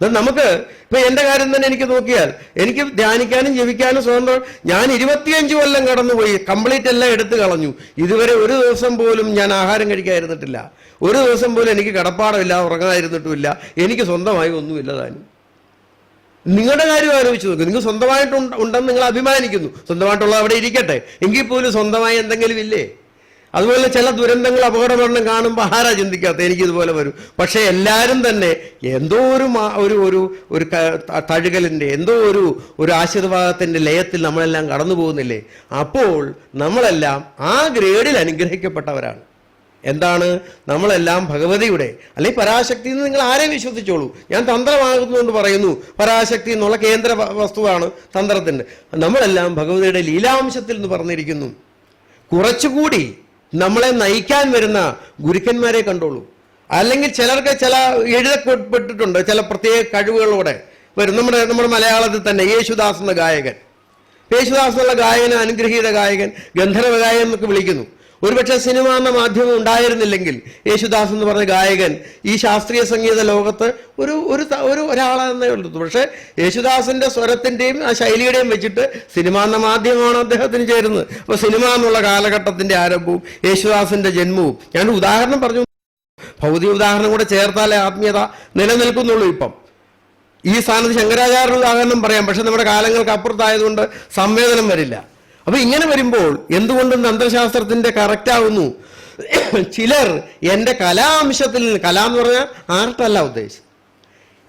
നമുക്ക് ഇപ്പൊ എൻ്റെ കാര്യം തന്നെ എനിക്ക് നോക്കിയാൽ, എനിക്ക് ധ്യാനിക്കാനും ജപിക്കാനും സ്വതന്ത്രം. ഞാൻ 25 കൊല്ലം കടന്നുപോയി, കംപ്ലീറ്റ് എല്ലാം എടുത്തു കളഞ്ഞു. ഇതുവരെ ഒരു ദിവസം പോലും ഞാൻ ആഹാരം കഴിക്കാതിരുന്നിട്ടില്ല, ഒരു ദിവസം പോലും എനിക്ക് കടപ്പാടമില്ല, ഉറങ്ങാതിരുന്നിട്ടുമില്ല. എനിക്ക് സ്വന്തമായി ഒന്നുമില്ല താനും. നിങ്ങളുടെ കാര്യം ആലോചിച്ച് നോക്കും. നിങ്ങൾ സ്വന്തമായിട്ടുണ്ടെന്ന് നിങ്ങൾ അഭിമാനിക്കുന്നു, സ്വന്തമായിട്ടുള്ള അവിടെ ഇരിക്കട്ടെ, എങ്കിൽ പോലും സ്വന്തമായി എന്തെങ്കിലും ഇല്ലേ? അതുപോലെ ചില ദുരന്തങ്ങൾ അപകടമരണം കാണുമ്പോൾ ആരാ ചിന്തിക്കാത്ത എനിക്കിതുപോലെ വരും. പക്ഷെ എല്ലാവരും തന്നെ എന്തോ ഒരു തഴുകലിൻ്റെ, എന്തോ ഒരു ആശീർവാദത്തിൻ്റെ ലയത്തിൽ നമ്മളെല്ലാം കടന്നു പോകുന്നില്ലേ? അപ്പോൾ നമ്മളെല്ലാം ആ ഗ്രേഡിൽ അനുഗ്രഹിക്കപ്പെട്ടവരാണ്. എന്താണ്? നമ്മളെല്ലാം ഭഗവതിയുടെ, അല്ലെങ്കിൽ പരാശക്തി എന്ന് നിങ്ങൾ ആരെ വിശ്വസിച്ചോളൂ. ഞാൻ തന്ത്രമാകുന്നുകൊണ്ട് പറയുന്നു, പരാശക്തി എന്നുള്ള കേന്ദ്ര വസ്തുവാണ് തന്ത്രത്തിൻ്റെ. നമ്മളെല്ലാം ഭഗവതിയുടെ ലീലാംശത്തിൽ എന്ന് പറഞ്ഞിരിക്കുന്നു. കുറച്ചുകൂടി നമ്മളെ നയിക്കാൻ വരുന്ന ഗുരുക്കന്മാരെ കണ്ടോളൂ. അല്ലെങ്കിൽ ചിലർക്ക് ചില എഴുതപ്പെട്ടിട്ടുണ്ട് ചില പ്രത്യേക കഴിവുകളോടെ വരും. നമ്മുടെ മലയാളത്തിൽ തന്നെ യേശുദാസ് എന്ന ഗായകൻ, യേശുദാസ് എന്നുള്ള ഗായകന് അനുഗ്രഹീത ഗായകൻ, ഗന്ധർവ ഗായകൻ എന്നൊക്കെ വിളിക്കുന്നു. ഒരുപക്ഷെ സിനിമ എന്ന മാധ്യമം ഉണ്ടായിരുന്നില്ലെങ്കിൽ യേശുദാസ് എന്ന് പറഞ്ഞ ഗായകൻ ഈ ശാസ്ത്രീയ സംഗീത ലോകത്ത് ഒരാളെന്നേ ഉള്ളൂ. പക്ഷേ യേശുദാസിന്റെ സ്വരത്തിന്റെയും ആ ശൈലിയുടെയും വെച്ചിട്ട് സിനിമ എന്ന മാധ്യമമാണ് അദ്ദേഹത്തിന് ചേരുന്നത്. അപ്പൊ സിനിമ എന്നുള്ള കാലഘട്ടത്തിന്റെ ആരംഭവും യേശുദാസിന്റെ ജന്മവും, ഞാനൊരു ഉദാഹരണം പറഞ്ഞു, ഭൗതിക ഉദാഹരണം കൂടെ ചേർത്താലേ ആത്മീയത നിലനിൽക്കുന്നുള്ളൂ. ഇപ്പം ഈ സ്ഥാനത്ത് ശങ്കരാചാര്യ ഉദാഹരണം പറയാം, പക്ഷെ നമ്മുടെ കാലങ്ങൾക്ക് അപ്പുറത്തായതുകൊണ്ട് സംവേദനം വരില്ല. അപ്പൊ ഇങ്ങനെ വരുമ്പോൾ എന്തുകൊണ്ടും തന്ത്രശാസ്ത്രത്തിന്റെ കറക്റ്റ് ആവുന്നു. ചിലർ എൻ്റെ കലാംശത്തിൽ നിന്ന്, കല എന്ന് പറഞ്ഞാൽ ആർട്ടല്ല ഉദ്ദേശിച്ചത്,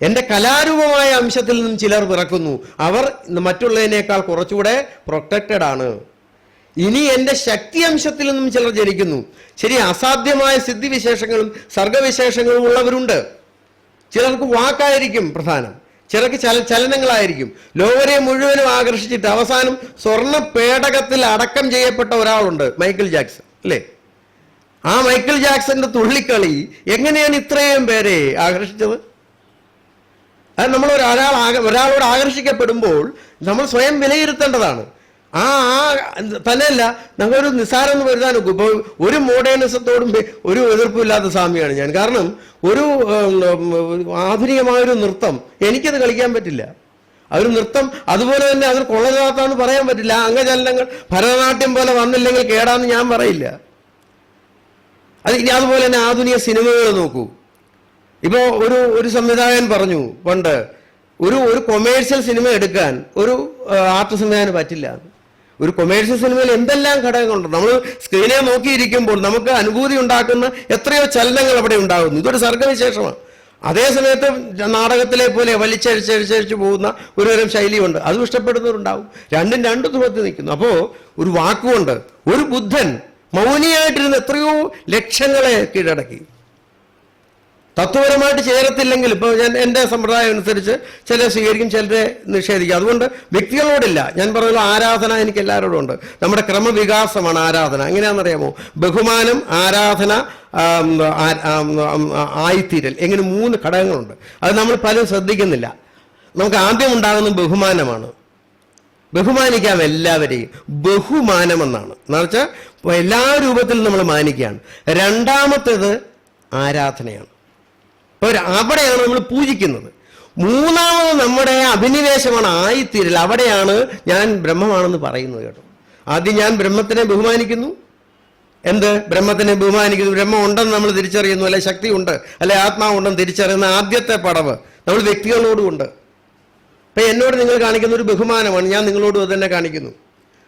എൻ്റെ കലാരൂപമായ അംശത്തിൽ നിന്നും ചിലർ പിറക്കുന്നു. അവർ മറ്റുള്ളതിനേക്കാൾ കുറച്ചുകൂടെ പ്രൊട്ടക്റ്റഡ് ആണ്. ഇനി എൻ്റെ ശക്തി അംശത്തിൽ നിന്നും ചിലർ ജനിക്കുന്നു. ശരി, അസാധ്യമായ സിദ്ധിവിശേഷങ്ങളും സർഗവിശേഷങ്ങളും ഉള്ളവരുണ്ട്. ചിലർക്ക് വാക്കായിരിക്കും പ്രധാനം, ചിലർക്ക് ചലനങ്ങളായിരിക്കും. ലോകരെ മുഴുവനും ആകർഷിച്ചിട്ട് അവസാനം സ്വർണ്ണ പേടകത്തിൽ അടക്കം ചെയ്യപ്പെട്ട ഒരാളുണ്ട്, മൈക്കിൾ ജാക്സൺ, അല്ലേ? ആ മൈക്കിൾ ജാക്സന്റെ തുള്ളിക്കളി എങ്ങനെയാണ് ഇത്രയും പേരെ ആകർഷിച്ചത്? അത് നമ്മൾ ഒരാളോട് ആകർഷിക്കപ്പെടുമ്പോൾ നമ്മൾ സ്വയം വിലയിരുത്തേണ്ടതാണ്. തന്നെയല്ല, നമ്മളൊരു നിസ്സാരം എന്ന് വരുത്താൻ നോക്കും. ഇപ്പോൾ ഒരു മോഡേണിസത്തോടും ഒരു എതിർപ്പില്ലാത്ത സ്വാമിയാണ് ഞാൻ. കാരണം ഒരു ആധുനികമായൊരു നൃത്തം എനിക്കത് കളിക്കാൻ പറ്റില്ല. അതൊരു നൃത്തം, അതുപോലെ തന്നെ അതിന് കൊള്ളരുതാത്താന്ന് പറയാൻ പറ്റില്ല. അംഗചലനങ്ങൾ ഭരതനാട്യം പോലെ വന്നില്ലെങ്കിൽ കേടാന്ന് ഞാൻ പറയില്ല. ഇനി അതുപോലെ തന്നെ ആധുനിക സിനിമകൾ നോക്കൂ. ഇപ്പോൾ ഒരു സംവിധായകൻ പറഞ്ഞു പണ്ട്, ഒരു കൊമേഴ്സ്യൽ സിനിമ എടുക്കാൻ ഒരു ആർട്ട് സംവിധാനം പറ്റില്ല. ഒരു കൊമേഴ്സ്യൽ സിനിമയിൽ എന്തെല്ലാം ഘടകങ്ങളുണ്ട്. നമ്മൾ സ്ക്രീനെ നോക്കിയിരിക്കുമ്പോൾ നമുക്ക് അനുഭൂതി ഉണ്ടാക്കുന്ന എത്രയോ ചലനങ്ങൾ അവിടെ ഉണ്ടാകുന്നു. ഇതൊരു സർഗവിശേഷമാണ്. അതേസമയത്ത് നാടകത്തിലെ പോലെ വലിച്ചഴിച്ചഴിച്ചഴിച്ചു പോകുന്ന ഒരുതരം ശൈലിയുണ്ട്, അതും ഇഷ്ടപ്പെടുന്നവരുണ്ടാവും. രണ്ടും രണ്ട് ധ്രുവത്തിൽ നിൽക്കുന്നു. അപ്പോൾ ഒരു വാക്കുകൊണ്ട് ഒരു ബുദ്ധൻ മൗനിയായിട്ടിരുന്ന എത്രയോ ലക്ഷങ്ങളെ കീഴടക്കി. തത്വപരമായിട്ട് ചേരത്തില്ലെങ്കിൽ, ഇപ്പോൾ ഞാൻ എൻ്റെ സമ്പ്രദായം അനുസരിച്ച് ചിലരെ സ്വീകരിക്കും, ചിലരെ നിഷേധിക്കും. അതുകൊണ്ട് വ്യക്തികളോടില്ല. ഞാൻ പറഞ്ഞല്ലോ, ആരാധന എനിക്ക് എല്ലാവരോടും ഉണ്ട്. നമ്മുടെ ക്രമവികാസമാണ് ആരാധന. എങ്ങനെയാണെന്നറിയാമോ? ബഹുമാനം, ആരാധന, ആയിത്തീരൽ, എങ്ങനെ 3 ഘടകങ്ങളുണ്ട്. അത് നമ്മൾ പലരും ശ്രദ്ധിക്കുന്നില്ല. നമുക്ക് ആദ്യം ഉണ്ടാകുന്ന ബഹുമാനമാണ്. ബഹുമാനിക്കാം എല്ലാവരെയും, ബഹുമാനമെന്നാണ്. എന്ന് വെച്ചാൽ എല്ലാ രൂപത്തിലും നമ്മൾ മാനിക്കുകയാണ്. രണ്ടാമത്തേത് ആരാധനയാണ്. അവിടെയാണ് നമ്മൾ പൂജിക്കുന്നത്. മൂന്നാമത് നമ്മുടെ അഭിനിവേശമാണ്, ആയിത്തീരൽ. അവിടെയാണ് ഞാൻ ബ്രഹ്മമാണെന്ന് പറയുന്നത്. കേട്ടോ, ആദ്യം ഞാൻ ബ്രഹ്മത്തിനെ ബഹുമാനിക്കുന്നു. ബ്രഹ്മത്തിനെ ബഹുമാനിക്കുന്നു, ബ്രഹ്മം ഉണ്ടെന്ന് നമ്മൾ തിരിച്ചറിയുന്നു, അല്ലെ ശക്തി ഉണ്ട്, അല്ലെ ആത്മാവുണ്ടെന്ന് തിരിച്ചറിയുന്ന ആദ്യത്തെ പടവ് നമ്മൾ വ്യക്തികളോടുമുണ്ട്. ഇപ്പം എന്നോട് നിങ്ങൾ കാണിക്കുന്ന ഒരു ബഹുമാനമാണ്, ഞാൻ നിങ്ങളോടും അത് തന്നെ കാണിക്കുന്നു.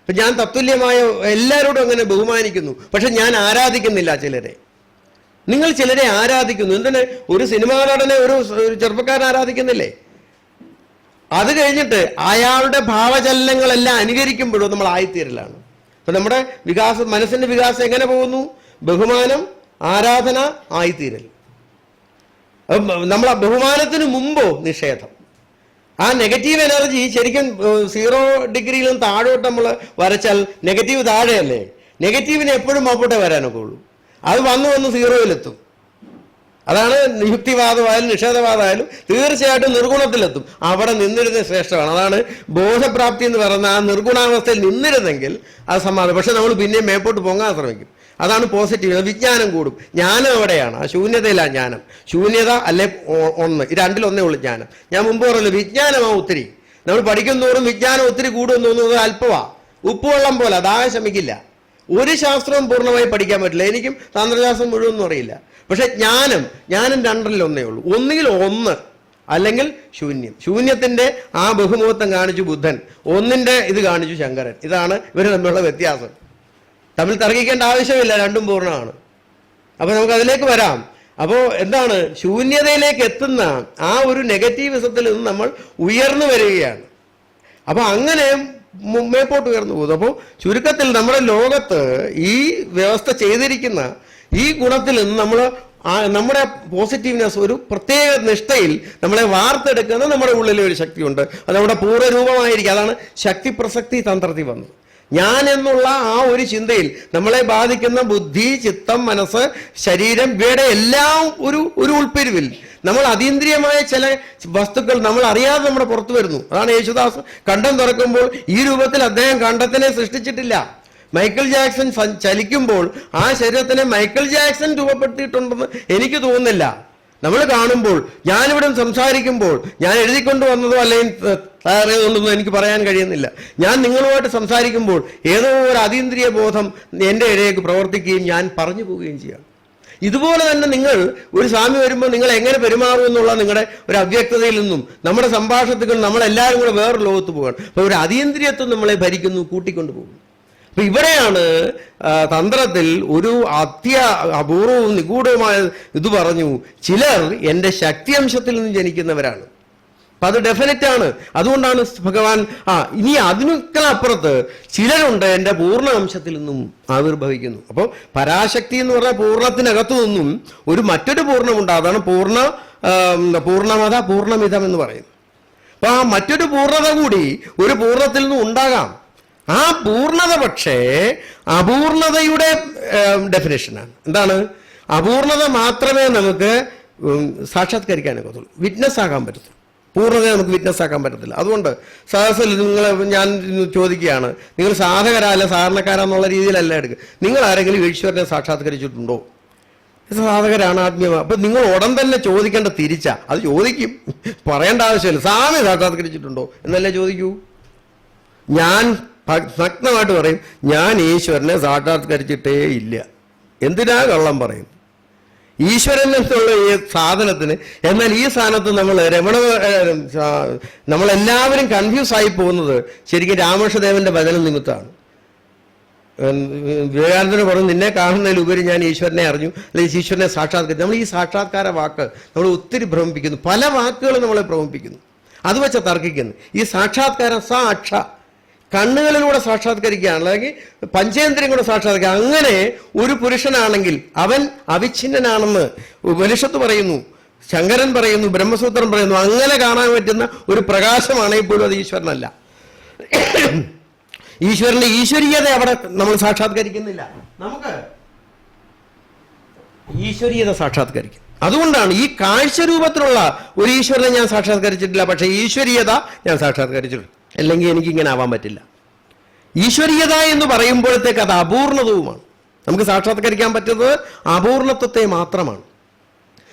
ഇപ്പം ഞാൻ തത്തുല്യമായ എല്ലാവരോടും അങ്ങനെ ബഹുമാനിക്കുന്നു, പക്ഷെ ഞാൻ ആരാധിക്കുന്നില്ല ചിലരെ. നിങ്ങൾ ചിലരെ ആരാധിക്കുന്നു. എന്തിന്? ഒരു സിനിമാ നടനെ ഒരു ചെറുപ്പക്കാരൻ ആരാധിക്കുന്നില്ലേ? അത് കഴിഞ്ഞിട്ട് അയാളുടെ ഭാവചലനങ്ങളെല്ലാം അനുകരിക്കുമ്പോഴും നമ്മൾ ആയിത്തീരലാണ്. അപ്പം നമ്മുടെ വികാസം, മനസ്സിന്റെ വികാസം എങ്ങനെ പോകുന്നു? ബഹുമാനം, ആരാധന, ആയിത്തീരൽ. നമ്മൾ ബഹുമാനത്തിന് മുമ്പോ നിഷേധം. ആ നെഗറ്റീവ് എനർജി ശരിക്കും 0 ഡിഗ്രിയിലും താഴോട്ട് നമ്മൾ വരച്ചാൽ നെഗറ്റീവ് താഴെയല്ലേ? നെഗറ്റീവിന് എപ്പോഴും മുമ്പോട്ടേ വരാനൊക്കെ ഉള്ളൂ. അത് വന്ന് 0-യിലെത്തും. അതാണ് യുക്തിവാദമായാലും നിഷേധവാദമായാലും തീർച്ചയായിട്ടും നിർഗുണത്തിലെത്തും. അവിടെ നിന്നിരുന്നത് ശ്രേഷ്ഠമാണ്. അതാണ് ബോധപ്രാപ്തി എന്ന് പറയുന്ന ആ നിർഗുണാവസ്ഥയിൽ നിന്നിരുന്നെങ്കിൽ അത് സമാധാനം. പക്ഷെ നമ്മൾ പിന്നെയും മേപ്പോട്ട് പൊങ്ങാൻ ശ്രമിക്കും. അതാണ് പോസിറ്റീവ്. വിജ്ഞാനം കൂടും. ജ്ഞാനം അവിടെയാണ്, ആ ശൂന്യതയിലാണ് ജ്ഞാനം. ശൂന്യത അല്ലെ ഒന്ന്, ഈ രണ്ടിലൊന്നേ ഉള്ളൂ ജ്ഞാനം. ഞാൻ മുമ്പ് പറഞ്ഞത് വിജ്ഞാനമാണ് ഒത്തിരി. നമ്മൾ പഠിക്കുന്നതോറും വിജ്ഞാനം ഒത്തിരി കൂടുമെന്ന് തോന്നുന്നത് അല്പമാണ്. ഉപ്പുവെള്ളം പോലെ ദാഹം ശമിക്കില്ല. ഒരു ശാസ്ത്രവും പൂർണ്ണമായി പഠിക്കാൻ പറ്റില്ല. എനിക്കും തന്ത്രശാസ്ത്രം മുഴുവൊന്നും അറിയില്ല. പക്ഷെ ജ്ഞാനം 2-ൽ-1 ഉള്ളൂ. ഒന്നുകിൽ 1 അല്ലെങ്കിൽ ശൂന്യം. ശൂന്യത്തിന്റെ ആ ബഹുമുഖത്വം കാണിച്ചു ബുദ്ധൻ, 1ന്റെ ഇത് കാണിച്ചു ശങ്കരൻ. ഇതാണ് ഇവർ തമ്മിലുള്ള വ്യത്യാസം. തമ്മിൽ തർക്കിക്കേണ്ട ആവശ്യമില്ല, രണ്ടും പൂർണ്ണമാണ്. അപ്പൊ നമുക്ക് അതിലേക്ക് വരാം. അപ്പോൾ എന്താണ്? ശൂന്യതയിലേക്ക് എത്തുന്ന ആ ഒരു നെഗറ്റീവിസത്തിൽ നിന്ന് നമ്മൾ ഉയർന്നു വരികയാണ്. അപ്പൊ അങ്ങനെ മേപ്പോട്ട് ഉയർന്നു പോകുന്നു. അപ്പോൾ ചുരുക്കത്തിൽ നമ്മുടെ ലോകത്ത് ഈ വ്യവസ്ഥ ചെയ്തിരിക്കുന്ന ഈ ഗുണത്തിൽ നിന്ന് നമ്മൾ നമ്മുടെ പോസിറ്റീവ്നെസ്, ഒരു പ്രത്യേക നിഷ്ഠയിൽ നമ്മളെ വാർത്തെടുക്കുന്ന നമ്മുടെ ഉള്ളിലെ ഒരു ശക്തിയുണ്ട്. അത് നമ്മുടെ പൂർവ്വരൂപമായിരിക്കും. അതാണ് ശക്തി പ്രസക്തി തന്ത്രത്തിൽ വന്നത്. ഞാൻ എന്നുള്ള ആ ഒരു ചിന്തയിൽ നമ്മളെ ബാധിക്കുന്ന ബുദ്ധി, ചിത്തം, മനസ്സ്, ശരീരം, ഇവയുടെ എല്ലാം ഒരു ഉൾപ്പെരുവിൽ നമ്മൾ അതീന്ദ്രിയമായ ചില വസ്തുക്കൾ നമ്മൾ അറിയാതെ നമ്മുടെ പുറത്തു വരുന്നു. അതാണ് യേശുദാസ് കണ്ടം തുറക്കുമ്പോൾ ഈ രൂപത്തിൽ അദ്ദേഹം കണ്ടത്തിനെ സൃഷ്ടിച്ചിട്ടില്ല. മൈക്കിൾ ജാക്സൺ ചലിക്കുമ്പോൾ ആ ശരീരത്തിനെ മൈക്കിൾ ജാക്സൺ രൂപപ്പെടുത്തിയിട്ടുണ്ടെന്ന് എനിക്ക് തോന്നുന്നില്ല. നമ്മൾ കാണുമ്പോൾ, ഞാനിവിടെ സംസാരിക്കുമ്പോൾ, ഞാൻ എഴുതിക്കൊണ്ട് വന്നതോ അല്ലെങ്കിൽ തയ്യാറെയ്തുകൊണ്ടൊന്നും എനിക്ക് പറയാൻ കഴിയുന്നില്ല. ഞാൻ നിങ്ങളുമായിട്ട് സംസാരിക്കുമ്പോൾ ഏതോ ഒരു അതീന്ദ്രിയ ബോധം എൻ്റെ ഇടയിലേക്ക് പ്രവർത്തിക്കുകയും ഞാൻ പറഞ്ഞു പോവുകയും ചെയ്യാം. ഇതുപോലെ തന്നെ നിങ്ങൾ ഒരു സ്വാമി വരുമ്പോൾ നിങ്ങൾ എങ്ങനെ പെരുമാറും എന്നുള്ള നിങ്ങളുടെ ഒരു അവ്യക്തതയിൽ നിന്നും നമ്മുടെ സംഭാഷണത്തിൽ നമ്മളെല്ലാവരും കൂടെ വേറൊരു ലോകത്ത് പോവുകയാണ്. അപ്പോൾ ഒരു അതീന്ദ്രിയത്വം നമ്മളെ ഭരിക്കുന്നു, കൂട്ടിക്കൊണ്ടു പോകുന്നു. അപ്പൊ ഇവിടെയാണ് തന്ത്രത്തിൽ ഒരു അപൂർവവും നിഗൂഢവുമായ ഇത് പറഞ്ഞു. ചിലർ എൻ്റെ ശക്തിയംശത്തിൽ നിന്ന് ജനിക്കുന്നവരാണ്. അപ്പൊ അത് ഡെഫിനറ്റ് ആണ്. അതുകൊണ്ടാണ് ഭഗവാൻ ഇനി അതിനൊക്കെ അപ്പുറത്ത് ചിലരുണ്ട് എൻ്റെ പൂർണ്ണ അംശത്തിൽ നിന്നും ആവിർഭവിക്കുന്നു. അപ്പോൾ പരാശക്തി എന്ന് പറഞ്ഞാൽ പൂർണ്ണത്തിനകത്തു നിന്നും മറ്റൊരു പൂർണ്ണമുണ്ട്. അതാണ് പൂർണ്ണമത പൂർണ്ണമിതം എന്ന് പറയുന്നത്. അപ്പൊ ആ മറ്റൊരു പൂർണ്ണത കൂടി ഒരു പൂർണ്ണത്തിൽ നിന്നും ഉണ്ടാകാം. ആ പൂർണ്ണത പക്ഷേ അപൂർണതയുടെ ഡെഫിനേഷനാണ്. എന്താണ്? അപൂർണത മാത്രമേ നമുക്ക് സാക്ഷാത്കരിക്കാനൊക്കത്തുള്ളൂ, വിറ്റ്നസ് ആക്കാൻ പറ്റത്തുള്ളൂ. പൂർണ്ണതയെ നമുക്ക് വിറ്റ്നസ് ആക്കാൻ പറ്റത്തില്ല. അതുകൊണ്ട് സഹസിൽ ഞാൻ ചോദിക്കുകയാണ്, നിങ്ങൾ സാധകരല്ല സാധാരണക്കാരെന്നുള്ള രീതിയിലല്ല എടുക്കുക. നിങ്ങൾ ആരെങ്കിലും ഈശ്വരനെ സാക്ഷാത്കരിച്ചിട്ടുണ്ടോ? സാധകരാണ്, ആത്മീയമാണ്. അപ്പൊ നിങ്ങൾ ഉടൻ തന്നെ ചോദിക്കേണ്ട തിരിച്ചാ. അത് ചോദിക്കും, പറയേണ്ട ആവശ്യമില്ല. സ്വാമി സാക്ഷാത്കരിച്ചിട്ടുണ്ടോ എന്നല്ലേ ചോദിക്കൂ. ഞാൻ നഗ്നമായിട്ട് പറയും, ഞാൻ ഈശ്വരനെ സാക്ഷാത്കരിച്ചിട്ടേ ഇല്ല. എന്തിനാ കള്ളം പറയും? ഈശ്വരൻ എന്നുള്ള ഈ സാധനത്തിന്, എന്നാൽ ഈ സ്ഥാനത്ത് നമ്മളെല്ലാവരും കൺഫ്യൂസ് ആയി പോകുന്നത് ശരിക്കും രാമകൃഷ്ണദേവന്റെ വചനം നിമിത്തമാണ്. വിവേകാനന്ദന് പറഞ്ഞു, നിന്നെ കാണുന്നതിലുപരി ഞാൻ ഈശ്വരനെ അറിഞ്ഞു, അല്ലെങ്കിൽ ഈശ്വരനെ സാക്ഷാത്കരിച്ചു. നമ്മൾ ഈ സാക്ഷാത്കാര വാക്ക് നമ്മൾ ഒത്തിരി ഭ്രമിപ്പിക്കുന്നു. പല വാക്കുകൾ നമ്മളെ ഭ്രമിപ്പിക്കുന്നു, അത് വെച്ച് തർക്കിക്കുന്നു. ഈ സാക്ഷാത്കാരം കണ്ണുകളിലൂടെ സാക്ഷാത്കരിക്കുകയാണ്, അല്ലെങ്കിൽ പഞ്ചേന്ദ്രിയം കൂടെ സാക്ഷാത്കരിക്കുക. അങ്ങനെ ഒരു പുരുഷനാണെങ്കിൽ അവൻ അവിഛിന്നനാണെന്ന് ഉപനിഷത്ത് പറയുന്നു, ശങ്കരൻ പറയുന്നു, ബ്രഹ്മസൂത്രം പറയുന്നു. അങ്ങനെ കാണാൻ പറ്റുന്ന ഒരു പ്രകാശമാണെങ്കിൽ പോലും അത് ഈശ്വരനല്ല. ഈശ്വരന്റെ ഈശ്വരീയത അവിടെ നമ്മൾ സാക്ഷാത്കരിക്കുന്നില്ല. നമുക്ക് ഈശ്വരീയത സാക്ഷാത്കരിക്കും. അതുകൊണ്ടാണ് ഈ കാഴ്ച രൂപത്തിലുള്ള ഒരു ഈശ്വരനെ ഞാൻ സാക്ഷാത്കരിച്ചിട്ടില്ല, പക്ഷേ ഈശ്വരീയത ഞാൻ സാക്ഷാത്കരിച്ചിട്ടുണ്ട്. അല്ലെങ്കിൽ എനിക്കിങ്ങനെ ആവാൻ പറ്റില്ല. ഈശ്വരീയത എന്ന് പറയുമ്പോഴത്തേക്ക് അത് അപൂർണതവുമാണ്. നമുക്ക് സാക്ഷാത്കരിക്കാൻ പറ്റുന്നത് അപൂർണത്വത്തെ മാത്രമാണ്.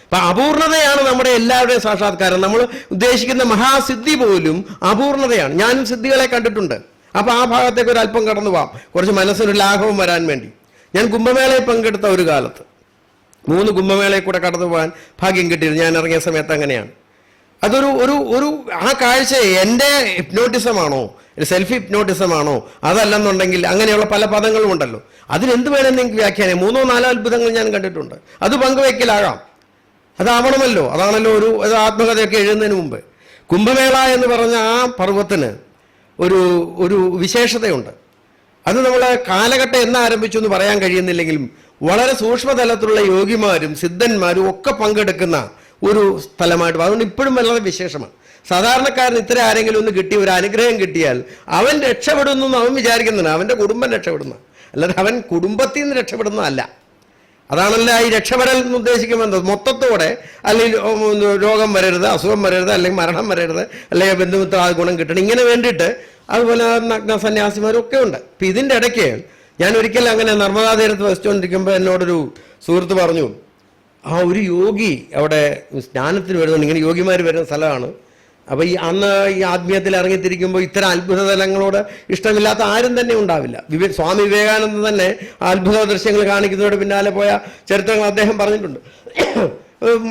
അപ്പൊ അപൂർണതയാണ് നമ്മുടെ എല്ലാവരുടെയും സാക്ഷാത്കാരം. നമ്മൾ ഉദ്ദേശിക്കുന്ന മഹാസിദ്ധി പോലും അപൂർണതയാണ്. ഞാനും സിദ്ധികളെ കണ്ടിട്ടുണ്ട്. അപ്പൊ ആ ഭാഗത്തേക്ക് ഒരു അല്പം കടന്നു പോവാം, കുറച്ച് മനസ്സിനൊരു ലാഘവം വരാൻ വേണ്ടി. ഞാൻ കുംഭമേളയിൽ പങ്കെടുത്ത ഒരു കാലത്ത് 3 കുംഭമേളയിൽ കൂടെ കടന്നു പോകാൻ ഭാഗ്യം കിട്ടിയിരുന്നു. ഞാൻ ഇറങ്ങിയ സമയത്ത് അങ്ങനെയാണ്. അതൊരു ഒരു ഒരു ആ കാഴ്ച എൻ്റെ ഹിപ്നോട്ടിസമാണോ, സെൽഫ് ഹിപ്നോട്ടിസമാണോ, അതല്ലെന്നുണ്ടെങ്കിൽ അങ്ങനെയുള്ള പല പദങ്ങളും ഉണ്ടല്ലോ, അതിനെന്ത് വേണമെന്ന് നിങ്ങൾക്ക് വ്യാഖ്യാനം. 3 4 അത്ഭുതങ്ങൾ ഞാൻ കണ്ടിട്ടുണ്ട്. അത് പങ്കുവയ്ക്കലാകാം, അതാവണമല്ലോ. അതാണല്ലോ ഒരു ആത്മകഥയൊക്കെ എഴുതുന്നതിന് മുമ്പ്. കുംഭമേള എന്ന് പറഞ്ഞ ആ പർവ്വത്തിന് ഒരു ഒരു വിശേഷതയുണ്ട്. അത് നമ്മളെ കാലഘട്ടം എന്ന് ആരംഭിച്ചു എന്ന് പറയാൻ കഴിയുന്നില്ലെങ്കിലും വളരെ സൂക്ഷ്മതലത്തിലുള്ള യോഗിമാരും സിദ്ധന്മാരും ഒക്കെ പങ്കെടുക്കുന്ന ഒരു സ്ഥലമായിട്ട്, അതുകൊണ്ട് ഇപ്പോഴും വളരെ വിശേഷമാണ്. സാധാരണക്കാരന് ഇത്ര ആരെങ്കിലും ഒന്ന് കിട്ടി, ഒരു അനുഗ്രഹം കിട്ടിയാൽ അവൻ രക്ഷപ്പെടുന്നു എന്ന് അവൻ വിചാരിക്കുന്നുണ്ട്. അവൻ്റെ കുടുംബം രക്ഷപ്പെടുന്ന, അല്ലാതെ അവൻ കുടുംബത്തിൽ നിന്ന് രക്ഷപ്പെടുന്നതല്ല. അതാണല്ലോ ഈ രക്ഷപ്പെടൽ എന്ന് ഉദ്ദേശിക്കുമ്പോൾ മൊത്തത്തോടെ, അല്ലെങ്കിൽ രോഗം വരരുത്, അസുഖം വരരുത്, അല്ലെങ്കിൽ മരണം വരരുത്, അല്ലെങ്കിൽ ബന്ധുമിത്ര ആ ഗുണം കിട്ടണം, ഇങ്ങനെ വേണ്ടിയിട്ട്. അതുപോലെ നഗ്ന സന്യാസിമാരും ഒക്കെ ഉണ്ട്. അപ്പം ഇതിൻ്റെ ഇടയ്ക്ക് ഞാൻ ഒരിക്കലും അങ്ങനെ നർമ്മദാ തീരത്ത് വസിച്ചുകൊണ്ടിരിക്കുമ്പോൾ എന്നോടൊരു സുഹൃത്ത് പറഞ്ഞു, ആ ഒരു യോഗി അവിടെ സ്നാനത്തിന് വരുന്നുണ്ട്, ഇങ്ങനെ യോഗിമാർ വരുന്ന സ്ഥലമാണ്. അപ്പോൾ അന്ന് ഈ ആത്മീയത്തിൽ ഇറങ്ങിത്തിരിക്കുമ്പോൾ ഇത്തരം അത്ഭുത തലങ്ങളോട് ഇഷ്ടമില്ലാത്ത ആരും തന്നെ ഉണ്ടാവില്ല. സ്വാമി വിവേകാനന്ദൻ തന്നെ അത്ഭുത ദൃശ്യങ്ങൾ കാണിക്കുന്നതോട് പിന്നാലെ പോയ ചരിത്രങ്ങൾ അദ്ദേഹം പറഞ്ഞിട്ടുണ്ട്.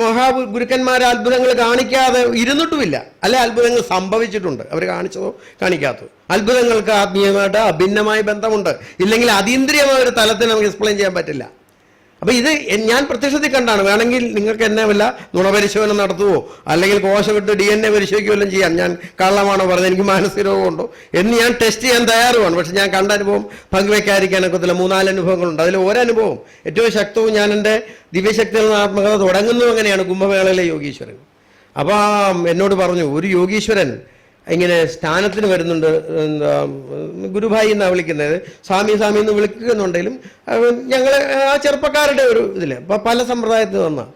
മഹാഗുരുക്കന്മാരെ അത്ഭുതങ്ങൾ കാണിക്കാതെ ഇരുന്നിട്ടുമില്ല, അല്ലെ അത്ഭുതങ്ങൾ സംഭവിച്ചിട്ടുണ്ട്, അവർ കാണിച്ചതോ കാണിക്കാത്തതോ. അത്ഭുതങ്ങൾക്ക് ആത്മീയമായിട്ട് അഭിന്നമായ ബന്ധമുണ്ട്, ഇല്ലെങ്കിൽ അതീന്ദ്രിയമായ ഒരു തലത്തിൽ നമുക്ക് എക്സ്പ്ലെയിൻ ചെയ്യാൻ പറ്റില്ല. അപ്പം ഇത് ഞാൻ പ്രത്യക്ഷത്തിൽ കണ്ടാണ്. വേണമെങ്കിൽ നിങ്ങൾക്ക് എന്നെ വല്ല നുണപരിശോധന നടത്തുവോ അല്ലെങ്കിൽ കോശം ഇട്ട് DNA പരിശോധിക്കുകയെല്ലാം ചെയ്യാം. ഞാൻ കള്ളമാണോ പറഞ്ഞത്, എനിക്ക് മാനസിക രോഗമുണ്ടോ എന്ന് ഞാൻ ടെസ്റ്റ് ചെയ്യാൻ തയ്യാറുമാണ്. പക്ഷെ ഞാൻ കണ്ട അനുഭവം പങ്കുവെക്കാതിരിക്കാനൊക്കത്തില്ല. 3 4 അനുഭവങ്ങളുണ്ട്. അതിൽ ഒരനുഭവം ഏറ്റവും ശക്തവും, ഞാൻ എൻ്റെ ദിവ്യശക്തിയിൽ ആത്മകഥ തുടങ്ങുന്നു അങ്ങനെയാണ്, കുംഭമേളയിലെ യോഗീശ്വരൻ. അപ്പം എന്നോട് പറഞ്ഞു, ഒരു യോഗീശ്വരൻ ഇങ്ങനെ സ്നാനത്തിന് വരുന്നുണ്ട്, ഗുരുഭായി എന്നാണ് വിളിക്കുന്നത്, സ്വാമി സ്വാമി എന്ന് വിളിക്കുന്നുണ്ടെങ്കിലും ഞങ്ങൾ ആ ചെറുപ്പക്കാരുടെ ഒരു ഇതിൽ പല സമ്പ്രദായത്തിൽ വന്നാണ്.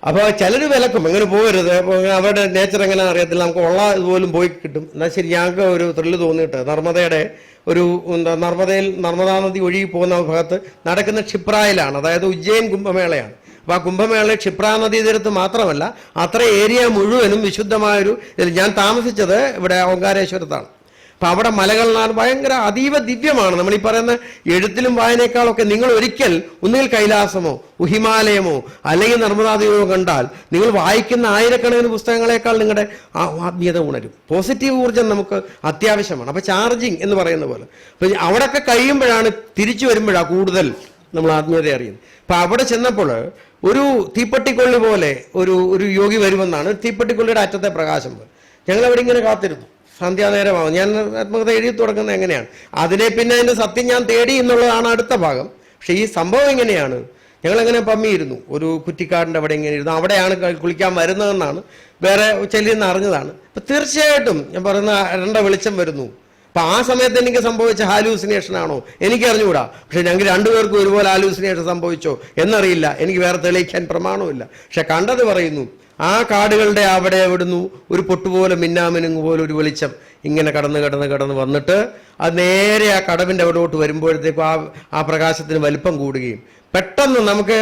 അപ്പോൾ ചിലർ വിലക്കും, എങ്ങനെ പോകരുത്, അവരുടെ നേച്ചർ എങ്ങനെ അറിയത്തില്ല, നമുക്ക് ഉള്ള ഇതുപോലും പോയി കിട്ടും. എന്നാൽ ശരി, ഞങ്ങൾക്ക് ഒരു ത്രില്ല് തോന്നിയിട്ട് നർമ്മദയുടെ ഒരു നർമ്മദാ നദി ഒഴുകി പോകുന്ന ഭാഗത്ത് നടക്കുന്ന ക്ഷിപ്രായിലാണ്, അതായത് ഉജ്ജയിൻ കുംഭമേളയാണ്. അപ്പോൾ ആ കുംഭമേള ക്ഷിപ്രാ നദീതീരത്ത് മാത്രമല്ല, അത്ര ഏരിയ മുഴുവനും വിശുദ്ധമായൊരു ഇതിൽ. ഞാൻ താമസിച്ചത് ഇവിടെ ഓങ്കാരേശ്വരത്താണ്. അപ്പം അവിടെ മലകളിലാണ് ഭയങ്കര അതീവ ദിവ്യമാണ്. നമ്മൾ ഈ പറയുന്ന എഴുത്തിലും വായനയേക്കാളൊക്കെ നിങ്ങൾ ഒരിക്കൽ ഒന്നുകിൽ കൈലാസമോ ഹിമാലയമോ അല്ലെങ്കിൽ നർമ്മദാ കണ്ടാൽ നിങ്ങൾ വായിക്കുന്ന ആയിരക്കണക്കിന് പുസ്തകങ്ങളെക്കാൾ നിങ്ങളുടെ ആത്മീയത ഉണരും. പോസിറ്റീവ് ഊർജ്ജം നമുക്ക് അത്യാവശ്യമാണ്. അപ്പോൾ ചാർജിങ് എന്ന് പറയുന്ന പോലെ അപ്പം അവിടെയൊക്കെ കഴിയുമ്പോഴാണ്, തിരിച്ചു വരുമ്പോഴാണ് കൂടുതൽ നമ്മൾ ആത്മീയത അറിയുന്നത്. അപ്പം അവിടെ ചെന്നപ്പോൾ ഒരു തീപ്പെട്ടിക്കൊള്ളി പോലെ ഒരു യോഗി വരുമെന്നാണ്, തീപ്പെട്ടിക്കൊള്ളിയുടെ അറ്റത്തെ പ്രകാശം പോലെ. ഞങ്ങളവിടെ ഇങ്ങനെ കാത്തിരുന്നു. സന്ധ്യാനേരമാകും. ഞാൻ ആത്മകഥ എഴുതി തുടങ്ങുന്നത് എങ്ങനെയാണ്, അതിനെ പിന്നെ അതിൻ്റെ സത്യം ഞാൻ തേടി എന്നുള്ളതാണ് അടുത്ത ഭാഗം. പക്ഷെ ഈ സംഭവം എങ്ങനെയാണ്, ഞങ്ങളെങ്ങനെ പമ്മിയിരുന്നു, ഒരു കുറ്റിക്കാടിൻ്റെ അവിടെ ഇങ്ങനെ ഇരുന്നു. അവിടെയാണ് കുളിക്കാൻ വരുന്നതെന്നാണ് വേറെ ചെല്ലിന്ന് അറിഞ്ഞതാണ്. അപ്പം തീർച്ചയായിട്ടും ഞാൻ പറയുന്ന 2 വെളിച്ചം വരുന്നു. അപ്പം ആ സമയത്ത് എനിക്ക് സംഭവിച്ച ഹാലൂസിനേഷൻ ആണോ എനിക്ക് അറിഞ്ഞുകൂടാ. പക്ഷെ ഞങ്ങൾ 2 പേർക്കും ഒരുപോലെ ഹാലൂസിനേഷൻ സംഭവിച്ചോ എന്നറിയില്ല, എനിക്ക് വേറെ തെളിയിക്കാൻ പ്രമാണമില്ല. പക്ഷെ കണ്ടത് പറയുന്നു, ആ കാടുകളുടെ അവിടെ എവിടുന്നു ഒരു പൊട്ടുപോലെ മിന്നാമിനുങ്ങ് പോലെ ഒരു വെളിച്ചം ഇങ്ങനെ കടന്ന് വന്നിട്ട് അത് നേരെ ആ കടവിൻ്റെ അവിടോട്ട് വരുമ്പോഴത്തേക്കും ആ പ്രകാശത്തിന് വലിപ്പം കൂടുകയും പെട്ടെന്ന് നമുക്ക്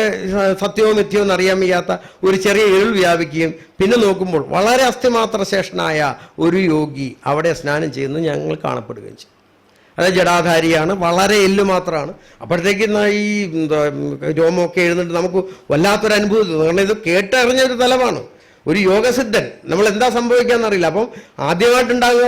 സത്യമോ മിഥ്യമോ എന്നറിയാൻ വയ്യാത്ത ഒരു ചെറിയ ഇരുൾ വ്യാപിക്കുകയും പിന്നെ നോക്കുമ്പോൾ വളരെ അസ്ഥിമാത്ര ശേഷനായ ഒരു യോഗി അവിടെ സ്നാനം ചെയ്യുന്നത് ഞങ്ങൾ കാണപ്പെടുകയും ചെയ്യും. അത് ജടാധാരിയാണ്, വളരെ എല്ല് മാത്രമാണ്. അപ്പോഴത്തേക്ക് ഈ രോമമൊക്കെ എഴുന്നിട്ട് നമുക്ക് വല്ലാത്തൊരു അനുഭൂതി തോന്നും. കാരണം ഇത് കേട്ടറിഞ്ഞൊരു തലമാണ്, ഒരു യോഗസിദ്ധൻ. നമ്മൾ എന്താ സംഭവിക്കാമെന്നറിയില്ല. അപ്പം ആദ്യമായിട്ടുണ്ടാകുക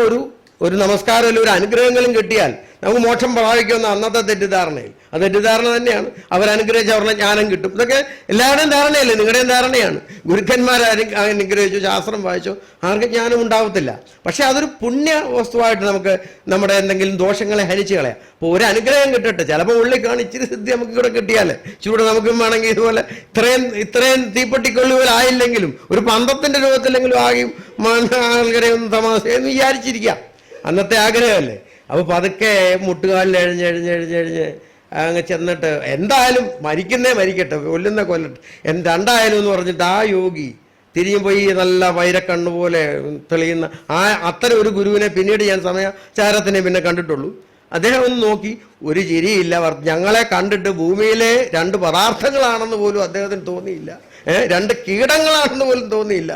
ഒരു നമസ്കാരമല്ല, ഒരു അനുഗ്രഹങ്ങളും കിട്ടിയാൽ നമുക്ക് മോക്ഷം പ്രാപിക്കുമെന്ന അന്നത്തെ തെറ്റിദ്ധാരണയിൽ. അത് തെറ്റിദ്ധാരണ തന്നെയാണ്. അവരനുഗ്രഹിച്ച് അവരുടെ ജ്ഞാനം കിട്ടും. ഇതൊക്കെ എല്ലാവരുടെയും ധാരണയല്ലേ, നിങ്ങളുടെയും ധാരണയാണ്. ഗുരുക്കന്മാരും അനുഗ്രഹിച്ചു, ശാസ്ത്രം വായിച്ചോ ആർക്കും ജ്ഞാനം ഉണ്ടാവത്തില്ല. പക്ഷെ അതൊരു പുണ്യ വസ്തുവായിട്ട് നമുക്ക് നമ്മുടെ എന്തെങ്കിലും ദോഷങ്ങളെ ഹരിച്ചു കളയാം. അപ്പോൾ ഒരു അനുഗ്രഹം കിട്ടട്ടെ, ചിലപ്പോൾ ഉള്ളിൽ കാണി ഇച്ചിരി സിദ്ധി നമുക്ക് ഇവിടെ കിട്ടിയാലേ ചൂട് നമുക്കും വേണമെങ്കിൽ ഇതുപോലെ ഇത്രയും തീപ്പെട്ടിക്കൊള്ളി പോലെ ആയില്ലെങ്കിലും ഒരു പന്തത്തിൻ്റെ രൂപത്തിലെങ്കിലും ആകെയും ആൾക്കാരെ ഒന്ന് തമാശ എന്ന് വിചാരിച്ചിരിക്കാം. അന്നത്തെ ആഗ്രഹമല്ലേ. അപ്പോൾ പതുക്കെ മുട്ടുകാലിൽ എഴിഞ്ഞ് അങ്ങ് ചെന്നിട്ട് എന്തായാലും മരിക്കട്ടെ, കൊല്ലട്ടെ, രണ്ടായാലും എന്ന് പറഞ്ഞിട്ട് ആ യോഗി തിരിഞ്ഞു പോയി നല്ല വൈരക്കണ്ണു പോലെ തെളിയുന്ന അത്തരം ഒരു ഗുരുവിനെ പിന്നീട് ഞാൻ സമയാചാരത്തിനെ പിന്നെ കണ്ടിട്ടുള്ളൂ. അദ്ദേഹം ഒന്ന് നോക്കി, ഒരു ചിരിയില്ല. ഞങ്ങളെ കണ്ടിട്ട് ഭൂമിയിലെ 2 പദാർത്ഥങ്ങളാണെന്ന് പോലും അദ്ദേഹത്തിന് തോന്നിയില്ല, 2 കീടങ്ങളാണെന്ന് പോലും തോന്നിയില്ല.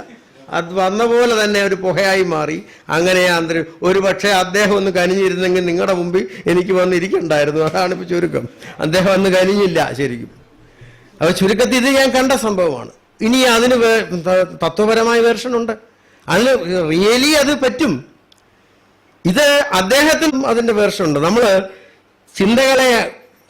അത് വന്ന പോലെ തന്നെ ഒരു പുകയായി മാറി. അങ്ങനെ ഒരു പക്ഷേ അദ്ദേഹം ഒന്ന് കനിഞ്ഞിരുന്നെങ്കിൽ നിങ്ങളുടെ മുമ്പിൽ എനിക്ക് വന്നിരിക്കണ്ടായിരുന്നു. അതാണ് ഇപ്പോൾ ചുരുക്കം. അദ്ദേഹം അന്ന് കനിഞ്ഞില്ല ശരിക്കും. അപ്പോൾ ചുരുക്കത്തിൽ ഇത് ഞാൻ കണ്ട സംഭവമാണ്. ഇനി അതിന് തത്വപരമായ വേർഷനുണ്ട്. അതിന് റിയലി അത് പറ്റും. ഇത് അദ്ദേഹത്തിന് അതിൻ്റെ വേർഷനുണ്ട്. നമ്മൾ ചിന്തകളെ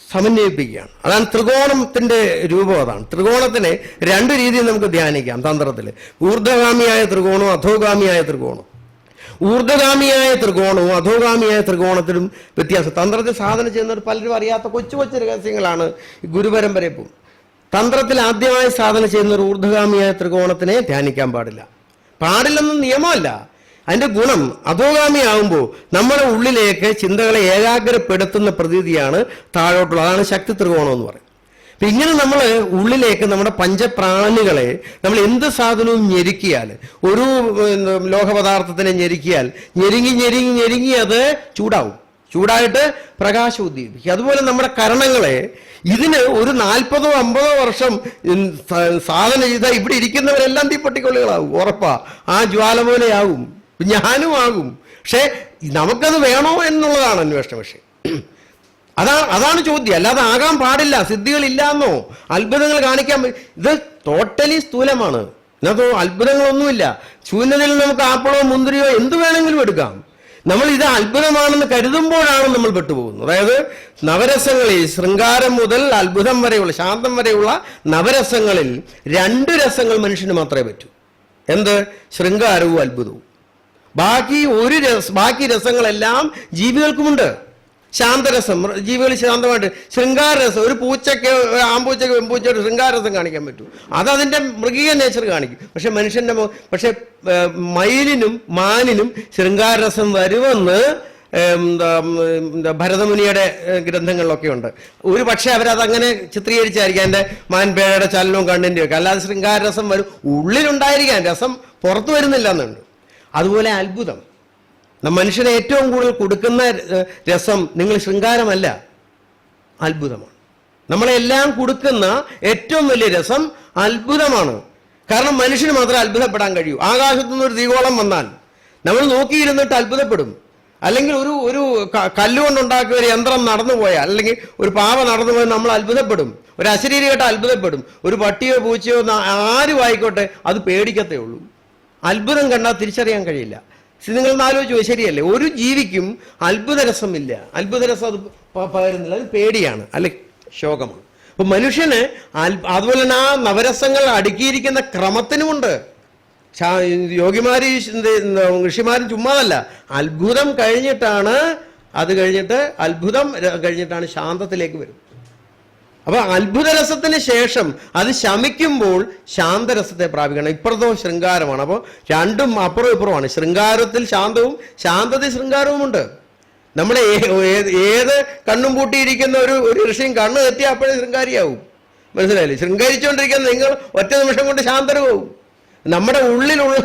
സമന്വയിപ്പിക്കുകയാണ്. അതാണ് ത്രികോണത്തിന്റെ രൂപം. അതാണ് ത്രികോണത്തിനെ രണ്ട് രീതിയിൽ നമുക്ക് ധ്യാനിക്കാം തന്ത്രത്തിൽ. ഊർധ്വഗാമിയായ ത്രികോണവും അധോഗാമിയായ ത്രികോണവും. ഊർധ്വഗാമിയായ ത്രികോണവും അധോഗാമിയായ ത്രികോണത്തിലും വ്യത്യാസം. തന്ത്രത്തിൽ സാധന ചെയ്യുന്നവർ പലരും അറിയാത്ത കൊച്ചു കൊച്ചു രഹസ്യങ്ങളാണ് ഗുരുപരമ്പരയും. തന്ത്രത്തിൽ ആദ്യമായി സാധന ചെയ്യുന്ന ഒരു ഊർധ്വഗാമിയായ ത്രികോണത്തിനെ ധ്യാനിക്കാൻ പാടില്ലെന്നും നിയമമല്ല. അതിന്റെ ഗുണം അധോഗാമിയാകുമ്പോൾ നമ്മുടെ ഉള്ളിലേക്ക് ചിന്തകളെ ഏകാഗ്രപ്പെടുത്തുന്ന പ്രതീതിയാണ് താഴോട്ടുള്ളത്. അതാണ് ശക്തി ത്രികോണം എന്ന് പറയും. അപ്പൊ ഇങ്ങനെ നമ്മൾ ഉള്ളിലേക്ക് നമ്മുടെ പഞ്ചപ്രാണനുകളെ നമ്മൾ എന്ത് സാധനവും ഞെരുക്കിയാൽ, ഒരു ലോഹപദാർത്ഥത്തിനെ ഞെരുക്കിയാൽ ഞെരുങ്ങി അത് ചൂടായിട്ട് പ്രകാശം ഉദ്ദീപിക്കും. അതുപോലെ നമ്മുടെ കരണങ്ങളെ ഇതിന് ഒരു 40-50 വർഷം സാധന ചെയ്താൽ ഇവിടെ ഇരിക്കുന്നവരെല്ലാം തീപ്പട്ടിക്കൊള്ളികളാവും, ഉറപ്പാ. ആ ജ്വാല പോലെയാവും, ഞാനും ആകും. പക്ഷെ നമുക്കത് വേണോ എന്നുള്ളതാണ് അന്വേഷണ വിഷയം. അതാണ് ചോദ്യം. അല്ലാതെ ആകാൻ പാടില്ല, സിദ്ധികളില്ലാന്നോ അത്ഭുതങ്ങൾ കാണിക്കാൻ. ഇത് ടോട്ടലി സ്ഥൂലമാണ്. ഇതിനകത്ത് അത്ഭുതങ്ങളൊന്നുമില്ല. ശൂന്യതയിൽ നമുക്ക് ആപ്പിളോ മുന്തിരിയോ എന്ത് വേണമെങ്കിലും എടുക്കാം. നമ്മൾ ഇത് അത്ഭുതമാണെന്ന് കരുതുമ്പോഴാണ് നമ്മൾ പെട്ടുപോകുന്നത്. അതായത് നവരസങ്ങളിൽ ശൃംഗാരം മുതൽ അത്ഭുതം വരെയുള്ള, ശാന്തം വരെയുള്ള നവരസങ്ങളിൽ 2 രസങ്ങൾ മനുഷ്യന് മാത്രമേ പറ്റൂ. എന്ത്? ശൃംഗാരവും അത്ഭുതവും. ബാക്കി രസങ്ങളെല്ലാം ജീവികൾക്കുമുണ്ട്. ശാന്തരസം ജീവികൾ ശാന്തമായിട്ട്, ശൃംഗാരരസം ഒരു പൂച്ചയ്ക്ക്, ആമ്പൂച്ചയ്ക്ക് വെമ്പൂച്ചയ്ക്ക് ശൃംഗാരരസം കാണിക്കാൻ പറ്റൂ. അതതിൻ്റെ മൃഗീയ നേച്ചർ കാണിക്കും. പക്ഷെ മയിലിനും മാനിനും ശൃംഗാരരസം വരുമെന്ന് ഭരതമുനിയുടെ ഗ്രന്ഥങ്ങളിലൊക്കെ ഉണ്ട്. ഒരു പക്ഷേ അവരതങ്ങനെ ചിത്രീകരിച്ചായിരിക്കും, എൻ്റെ മാൻപേഴയുടെ ചലനവും കണ്ണിൻ്റെ ഒക്കെ. അല്ലാതെ ശൃംഗാരരസം വരും, ഉള്ളിലുണ്ടായിരിക്കാൻ, രസം പുറത്തു വരുന്നില്ല എന്നുണ്ട്. അതുപോലെ അത്ഭുതം, മനുഷ്യനെ ഏറ്റവും കൂടുതൽ കൊടുക്കുന്ന രസം നിങ്ങൾ ശൃംഗാരമല്ല, അത്ഭുതമാണ്. നമ്മളെല്ലാം കൊടുക്കുന്ന ഏറ്റവും വലിയ രസം അത്ഭുതമാണ്. കാരണം മനുഷ്യന് മാത്രമേ അത്ഭുതപ്പെടാൻ കഴിയൂ. ആകാശത്തുനിന്ന് ഒരു തീകോളം വന്നാൽ നമ്മൾ നോക്കിയിരുന്നിട്ട് അത്ഭുതപ്പെടും. അല്ലെങ്കിൽ ഒരു കല്ലുകൊണ്ടുണ്ടാക്കിയ ഒരു യന്ത്രം നടന്നു പോയാൽ, അല്ലെങ്കിൽ ഒരു പാവ നടന്നു പോയാൽ നമ്മൾ അത്ഭുതപ്പെടും. ഒരു അശരീരി കേട്ട അത്ഭുതപ്പെടും. ഒരു പട്ടിയോ പൂച്ചയോ ആരും ആയിക്കോട്ടെ അത് പേടിക്കത്തേ ഉള്ളൂ. അത്ഭുതം കണ്ടാൽ തിരിച്ചറിയാൻ കഴിയില്ല. നിങ്ങൾ ആലോചിച്ചു, ശരിയല്ലേ? ഒരു ജീവിക്കും അത്ഭുതരസമില്ല, അത്ഭുതരസം അത് പകരുന്നില്ല, അത് പേടിയാണ്, അല്ലെ ശോകമാണ്. അപ്പൊ മനുഷ്യന് അതുപോലെ തന്നെ ആ നവരസങ്ങൾ അടുക്കിയിരിക്കുന്ന ക്രമത്തിനുമുണ്ട്. യോഗിമാരും ഋഷിമാരും ചുമ്മാതല്ല, അത്ഭുതം കഴിഞ്ഞിട്ടാണ് ശാന്തത്തിലേക്ക് വരും. അപ്പൊ അത്ഭുതരസത്തിന് ശേഷം അത് ശമിക്കുമ്പോൾ ശാന്തരസത്തെ പ്രാപിക്കണം. ഇപ്പുറത്തോ ശൃംഗാരമാണ്. അപ്പോൾ രണ്ടും അപ്പുറവും ഇപ്പുറമാണ്. ശൃംഗാരത്തിൽ ശാന്തവും, ശാന്തത്തിൽ ശൃംഗാരവുമുണ്ട്. നമ്മളെ ഏത് കണ്ണും പൂട്ടിയിരിക്കുന്ന ഒരു ഋഷിയും കണ്ണ് തെറ്റിയാൽ അപ്പോഴേ ശൃംഗാരിയാവും. മനസ്സിലായില്ലേ? ശൃംഗരിച്ചുകൊണ്ടിരിക്കുന്ന നിങ്ങൾ ഒറ്റ നിമിഷം കൊണ്ട് ശാന്തരവും. നമ്മുടെ ഉള്ളിലുള്ള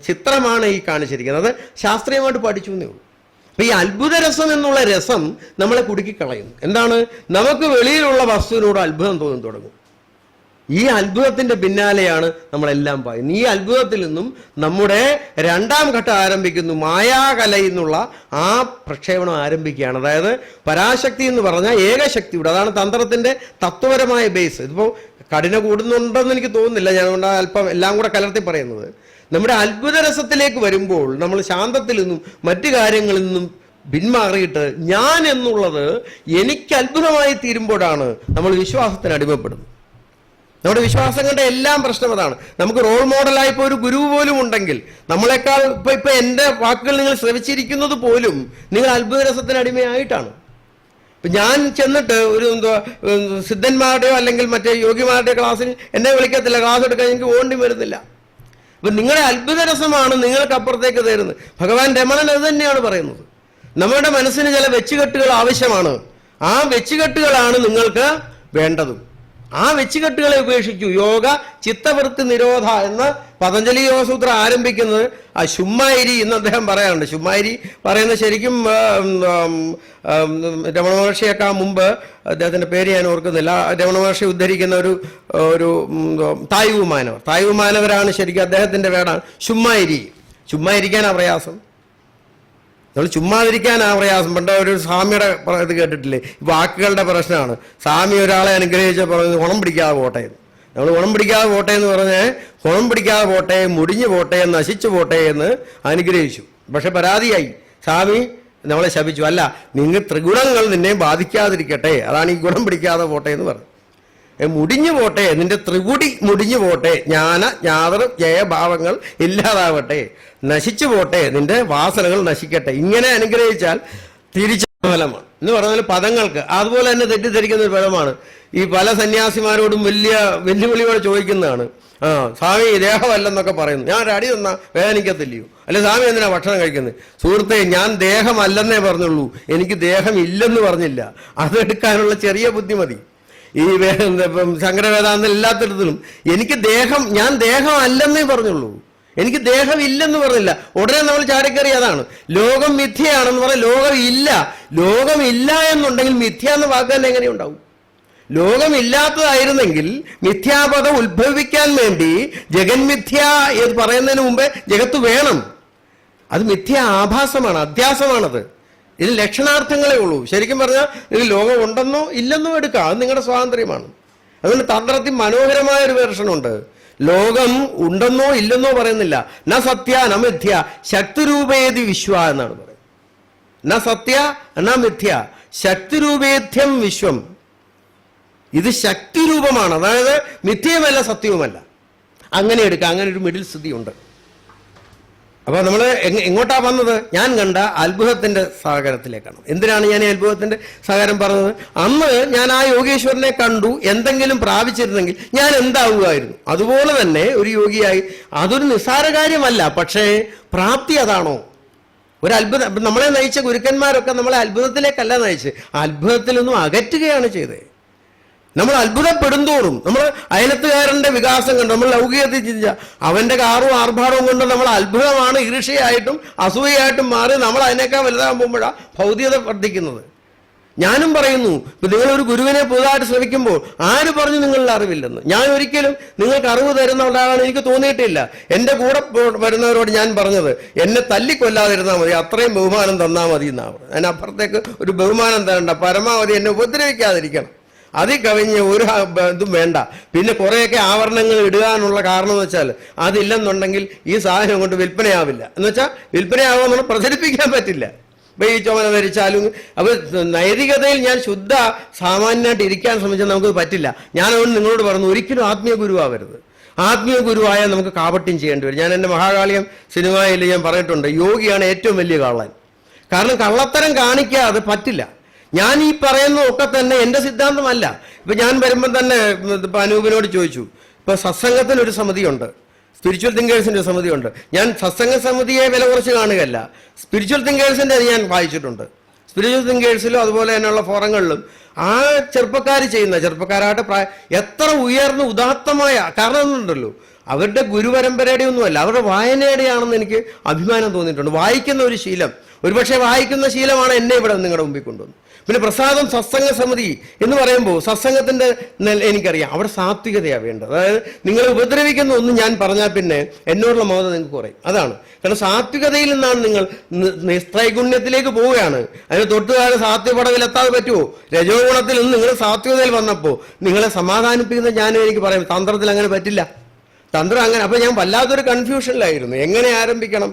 ചിത്രമാണ് ഈ കാണിച്ചിരിക്കുന്നത്. അത് ശാസ്ത്രീയമായിട്ട് പഠിച്ചു എന്നേ ഉള്ളൂ. അപ്പൊ ഈ അത്ഭുതരസം എന്നുള്ള രസം നമ്മളെ കുടുക്കിക്കളയുന്നു. എന്താണ്? നമുക്ക് വെളിയിലുള്ള വസ്തുവിനോട് അത്ഭുതം തോന്നി തുടങ്ങും. ഈ അത്ഭുതത്തിന്റെ പിന്നാലെയാണ് നമ്മളെല്ലാം പറയുന്നത്. ഈ അത്ഭുതത്തിൽ നിന്നും നമ്മുടെ 2ാം ഘട്ടം ആരംഭിക്കുന്നു. മായാകലയിൽ നിന്നുള്ള ആ പ്രക്ഷേപണം ആരംഭിക്കുകയാണ്. അതായത് പരാശക്തി എന്ന് പറഞ്ഞാൽ ഏകശക്തിയുടെ, അതാണ് തന്ത്രത്തിന്റെ തത്വപരമായ ബേസ്. ഇതിപ്പോൾ കഠിന കൂടുന്നുണ്ടെന്ന് എനിക്ക് തോന്നുന്നില്ല, ഞാൻ അല്പം എല്ലാം കൂടെ കലർത്തി പറയുന്നത്. നമ്മുടെ അത്ഭുതരസത്തിലേക്ക് വരുമ്പോൾ നമ്മൾ ശാന്തത്തിൽ നിന്നും മറ്റു കാര്യങ്ങളിൽ നിന്നും പിന്മാറിയിട്ട് ഞാൻ എന്നുള്ളത് എനിക്ക് അത്ഭുതമായി തീരുമ്പോഴാണ് നമ്മൾ വിശ്വാസത്തിന് അടിമപ്പെടുന്നത്. നമ്മുടെ വിശ്വാസങ്ങളുടെ എല്ലാം പ്രശ്നം അതാണ്. നമുക്ക് റോൾ മോഡലായി ഇപ്പോൾ ഒരു ഗുരു പോലും ഉണ്ടെങ്കിൽ, നമ്മളെക്കാൾ ഇപ്പൊ എൻ്റെ വാക്കുകൾ നിങ്ങൾ ശ്രവിച്ചിരിക്കുന്നത് പോലും നിങ്ങൾ അത്ഭുതരസത്തിന് അടിമയായിട്ടാണ്. ഇപ്പം ഞാൻ ചെന്നിട്ട് ഒരു സിദ്ധന്മാരുടെയോ അല്ലെങ്കിൽ മറ്റേ യോഗിമാരുടെയോ ക്ലാസ്സിൽ എന്നെ വിളിക്കത്തില്ല, ക്ലാസ് എടുക്കാൻ എനിക്ക് ഓണ്ടി വരുന്നില്ല. അപ്പം നിങ്ങളുടെ അത്ഭുതരസമാണ് നിങ്ങൾക്ക് അപ്പുറത്തേക്ക് തരുന്നത്. ഭഗവാൻ രമണൻ അത് തന്നെയാണ് പറയുന്നത്. നമ്മുടെ മനസ്സിന് ചില വെച്ചുകെട്ടുകൾ ആവശ്യമാണ്. ആ വെച്ചുകെട്ടുകളാണ് നിങ്ങൾക്ക് വേണ്ടതും. ആ വെച്ചുകെട്ടുകളെ ഉപേക്ഷിച്ചു. യോഗ ചിത്തവൃത്തി നിരോധ എന്ന പതഞ്ജലി യോഗസൂത്രം ആരംഭിക്കുന്നത് ആ ശുമ്മായിരി എന്ന് അദ്ദേഹം പറയാറുണ്ട്. ശുമ്മായിരി പറയുന്നത് ശരിക്കും രമണ മഹർഷിയേക്കാൾ മുമ്പ്, അദ്ദേഹത്തിൻ്റെ പേര് ഞാൻ ഓർക്കുന്നില്ല, രമണ മഹർഷി ഉദ്ധരിക്കുന്ന ഒരു തായ്വു മാനവരാണ് ശരിക്കും അദ്ദേഹത്തിൻ്റെ വേടാണ് ശുമ്മായിരി. ചുമ്മായിരിക്കാനാ പ്രയാസം, നമ്മൾ ചുമ്മാതിരിക്കാനാ പ്രയാസം. പണ്ട് ഒരു സ്വാമിയുടെ ഇത് കേട്ടിട്ടില്ലേ? വാക്കുകളുടെ പ്രശ്നമാണ്. സ്വാമി ഒരാളെ അനുഗ്രഹിച്ച പറഞ്ഞത് ഉണം പിടിക്കാതെ പോട്ടെ. നമ്മൾ ഗുണം പിടിക്കാതെ പോട്ടെ എന്ന് പറഞ്ഞ് ഗുണം പിടിക്കാതെ പോട്ടെ, മുടിഞ്ഞു പോട്ടെ, നശിച്ചു പോട്ടെ എന്ന് അനുഗ്രഹിച്ചു. പക്ഷെ പരാതിയായി, സ്വാമി നമ്മളെ ശപിച്ചു. അല്ല, നിങ്ങൾ ത്രിഗുണങ്ങൾ നിന്നെ ബാധിക്കാതിരിക്കട്ടെ, അതാണ് ഈ ഗുണം പിടിക്കാതെ പോട്ടെ എന്ന് പറഞ്ഞു. മുടിഞ്ഞു പോട്ടെ, നിന്റെ ത്രികുടി മുടിഞ്ഞു പോട്ടെ, ജ്ഞാന ജ്ഞാതൃ ജയഭാവങ്ങൾ ഇല്ലാതാവട്ടെ, നശിച്ചു പോട്ടെ, നിന്റെ വാസനകൾ നശിക്കട്ടെ. ഇങ്ങനെ അനുഗ്രഹിച്ചാൽ തിരിച്ച ഫലമാണ് എന്ന് പറഞ്ഞാൽ പദങ്ങൾക്ക്. അതുപോലെ തന്നെ തെറ്റിദ്ധരിക്കുന്ന ഒരു ഫലമാണ്. ഈ പല സന്യാസിമാരോടും വലിയ വെല്ലുവിളിയോടെ ചോദിക്കുന്നതാണ്, സ്വാമി ദേഹമല്ലെന്നൊക്കെ പറയുന്നു. ഞാൻ ഒരു അടി തന്നാ വേദനിക്കത്തില്ലയോ? അല്ലെ സ്വാമി എന്തിനാ ഭക്ഷണം കഴിക്കുന്നത്? സുഹൃത്തെ, ഞാൻ ദേഹമല്ലെന്നേ പറഞ്ഞുള്ളൂ, എനിക്ക് ദേഹം ഇല്ലെന്ന് പറഞ്ഞില്ല. അതെടുക്കാനുള്ള ചെറിയ ബുദ്ധിമതി. ഈ ശങ്കരവേദാന്ത എല്ലാത്തിടത്തിലും ഞാൻ ദേഹം അല്ലെന്നേ പറഞ്ഞുള്ളൂ, എനിക്ക് ദേഹം ഇല്ലെന്ന് പറഞ്ഞില്ല. ഉടനെ നമ്മൾ ചാടിക്കറി അതാണ് ലോകം മിഥ്യയാണെന്ന് പറഞ്ഞാൽ ലോകം ഇല്ല. ലോകമില്ല എന്നുണ്ടെങ്കിൽ മിഥ്യ എന്ന വാക്ക് തന്നെ എങ്ങനെയുണ്ടാവും? ലോകമില്ലാത്തതായിരുന്നെങ്കിൽ മിഥ്യാപദം ഉത്ഭവിക്കാൻ വേണ്ടി ജഗന്മിഥ്യ എന്ന് പറയുന്നതിന് മുമ്പേ ജഗത്ത് വേണം. അത് മിഥ്യ ആഭാസമാണ്, അധ്യാസമാണത്. ഇതിൽ ലക്ഷണാർത്ഥങ്ങളേ ഉള്ളൂ. ശരിക്കും പറഞ്ഞാൽ നിങ്ങൾ ലോകം ഉണ്ടെന്നോ ഇല്ലെന്നോ എടുക്കാം, അത് നിങ്ങളുടെ സ്വാതന്ത്ര്യമാണ്. അതുകൊണ്ട് തന്ത്രത്തിൽ മനോഹരമായ ഒരു വേർഷനുണ്ട്. ലോകം ഉണ്ടെന്നോ ഇല്ലെന്നോ പറയുന്നില്ല. ന സത്യ ന മിഥ്യ ശക്തിരൂപേതി വിശ്വ എന്നാണ് പറയുന്നത്. ന സത്യ ന മിഥ്യ ശക്തിരൂപേധ്യം വിശ്വം. ഇത് ശക്തിരൂപമാണ്, അതായത് മിഥ്യയുമല്ല സത്യവുമല്ല. അങ്ങനെ എടുക്കാം. അങ്ങനെ ഒരു മിഡിൽ സ്ഥിതിയുണ്ട്. അപ്പോൾ നമ്മൾ എങ്ങോട്ടാ വന്നത്? ഞാൻ കണ്ട അത്ഭുതത്തിന്റെ സാഗരത്തിലേക്കാണ്. എന്തിനാണ് ഞാൻ ഈ അത്ഭുതത്തിന്റെ സാഗരം പറഞ്ഞത്? അന്ന് ഞാൻ ആ യോഗീശ്വരനെ കണ്ടു, എന്തെങ്കിലും പ്രാപിച്ചിരുന്നെങ്കിൽ ഞാൻ എന്താവുമായിരുന്നു? അതുപോലെ തന്നെ ഒരു യോഗിയായി. അതൊരു നിസ്സാര കാര്യമല്ല, പക്ഷേ പ്രാപ്തി അതാണോ? ഒരു അത്ഭുതം. നമ്മളെ നയിച്ച ഗുരുക്കന്മാരൊക്കെ നമ്മളെ അത്ഭുതത്തിലേക്കല്ല നയിച്ച്, അത്ഭുതത്തിൽ നിന്നും അകറ്റുകയാണ് ചെയ്തത്. നമ്മൾ അത്ഭുതപ്പെടുന്തോറും നമ്മൾ അയലത്തുകാരന്റെ വികാസം കണ്ട് നമ്മൾ ലൗകികത്തിൽ ചിന്തിച്ച അവന്റെ കാറും ആർഭാടവും കൊണ്ട് നമ്മൾ അത്ഭുതമാണ് ഈർഷ്യയായിട്ടും അസൂയയായിട്ടും മാറി നമ്മൾ അതിനേക്കാൾ വലുതാകാൻ പോകുമ്പോഴാണ് ഭൗതികത വർദ്ധിക്കുന്നത്. ഞാനും പറയുന്നു, ഇപ്പം നിങ്ങളൊരു ഗുരുവിനെ പുതുതായിട്ട് ശ്രമിക്കുമ്പോൾ ആര് പറഞ്ഞു നിങ്ങളിൽ അറിവില്ലെന്ന്? ഞാൻ ഒരിക്കലും നിങ്ങൾക്ക് അറിവ് തരുന്ന ഒരാളാണ് എനിക്ക് തോന്നിയിട്ടില്ല. എൻ്റെ കൂടെ വരുന്നവരോട് ഞാൻ പറഞ്ഞത്, എന്നെ തല്ലിക്കൊല്ലാതിരുന്നാൽ മതി, അത്രയും ബഹുമാനം തന്നാൽ മതി എന്നാണ് പറഞ്ഞത്. അതിനപ്പുറത്തേക്ക് ഒരു ബഹുമാനം തരണ്ട, പരമാവധി എന്നെ ഉപദ്രവിക്കാതിരിക്കണം, അതിൽ കവിഞ്ഞ് ഒരു ഇതും വേണ്ട. പിന്നെ കുറേയൊക്കെ ആവരണങ്ങൾ ഇടുകാനുള്ള കാരണം എന്ന് വെച്ചാൽ അതില്ലെന്നുണ്ടെങ്കിൽ ഈ സാധനം കൊണ്ട് വിൽപ്പനയാവില്ല. എന്ന് വെച്ചാൽ വിൽപ്പനയാവുമെന്നുള്ള പ്രചരിപ്പിക്കാൻ പറ്റില്ല. ഈ ചുമല ധരിച്ചാലും അപ്പോൾ നൈതികതയിൽ ഞാൻ ശുദ്ധ സാമാന്യമായിട്ട് ഇരിക്കാൻ ശ്രമിച്ചാൽ നമുക്ക് പറ്റില്ല. ഞാനതുകൊണ്ട് നിങ്ങളോട് പറഞ്ഞു, ഒരിക്കലും ആത്മീയ ഗുരുവാകരുത്. ആത്മീയ ഗുരുവായാൽ നമുക്ക് കാപട്യം ചെയ്യേണ്ടി വരും. ഞാൻ എൻ്റെ മഹാകാളിയം സിനിമയിൽ ഞാൻ പറഞ്ഞിട്ടുണ്ട്, യോഗിയാണ് ഏറ്റവും വലിയ കള്ളൻ. കാരണം കള്ളത്തരം കാണിക്കാതെ പറ്റില്ല. ഞാൻ ഈ പറയുന്നതൊക്കെ തന്നെ എൻ്റെ സിദ്ധാന്തമല്ല. ഇപ്പം ഞാൻ വരുമ്പം തന്നെ ഇപ്പം അനൂപിനോട് ചോദിച്ചു, ഇപ്പം സത്സംഗത്തിനൊരു സമിതിയുണ്ട്, സ്പിരിച്വൽ തിങ്കേഴ്സിൻ്റെ സമിതിയുണ്ട്. ഞാൻ സത്സംഗ സമിതിയെ വില കുറച്ച് കാണുകയല്ല, സ്പിരിച്വൽ തിങ്കേഴ്സിൻ്റെ ഞാൻ വായിച്ചിട്ടുണ്ട്. സ്പിരിച്വൽ തിങ്കേഴ്സിലും അതുപോലെ തന്നെയുള്ള ഫോറങ്ങളിലും ആ ചെറുപ്പക്കാരായിട്ട് എത്ര ഉയർന്ന ഉദാത്തമായ കാരണം ഒന്നുണ്ടല്ലോ, അവരുടെ ഗുരുപരമ്പരയുടെ ഒന്നുമല്ല, അവരുടെ വായനയുടെയാണെന്ന് എനിക്ക് അഭിമാനം തോന്നിയിട്ടുണ്ട്. വായിക്കുന്ന ഒരു ശീലം, ഒരുപക്ഷെ വായിക്കുന്ന ശീലമാണ് എന്നെ ഇവിടെ നിങ്ങളുടെ മുമ്പിൽ കൊണ്ടുവന്നത്. പിന്നെ പ്രസാദം സത്സംഗ സമിതി എന്ന് പറയുമ്പോൾ സത്സംഗത്തിന്റെ എനിക്കറിയാം അവിടെ സാത്വികതയാണ് വേണ്ടത്. അതായത് നിങ്ങളെ ഉപദ്രവിക്കുന്ന ഒന്നും ഞാൻ പറഞ്ഞാൽ പിന്നെ എന്നോടുള്ള മമത നിങ്ങൾക്ക് കുറയും. അതാണ് കാരണം സാത്വികതയിൽ നിന്നാണ് നിങ്ങൾ നിസ്ത്രൈഗുണ്യത്തിലേക്ക് പോവുകയാണ്. അതിന് തൊട്ടുകാരെ സാത്വികപടവിലെത്താതെ പറ്റുമോ? രജോ ഗുണത്തിൽ നിന്ന് നിങ്ങൾ സാത്വികതയിൽ വന്നപ്പോൾ നിങ്ങളെ സമാധാനിപ്പിക്കുന്ന ഞാനും എനിക്ക് പറയും, തന്ത്രത്തിൽ അങ്ങനെ പറ്റില്ല. തന്ത്രം അങ്ങനെ. അപ്പം ഞാൻ വല്ലാത്തൊരു കൺഫ്യൂഷനിലായിരുന്നു, എങ്ങനെ ആരംഭിക്കണം.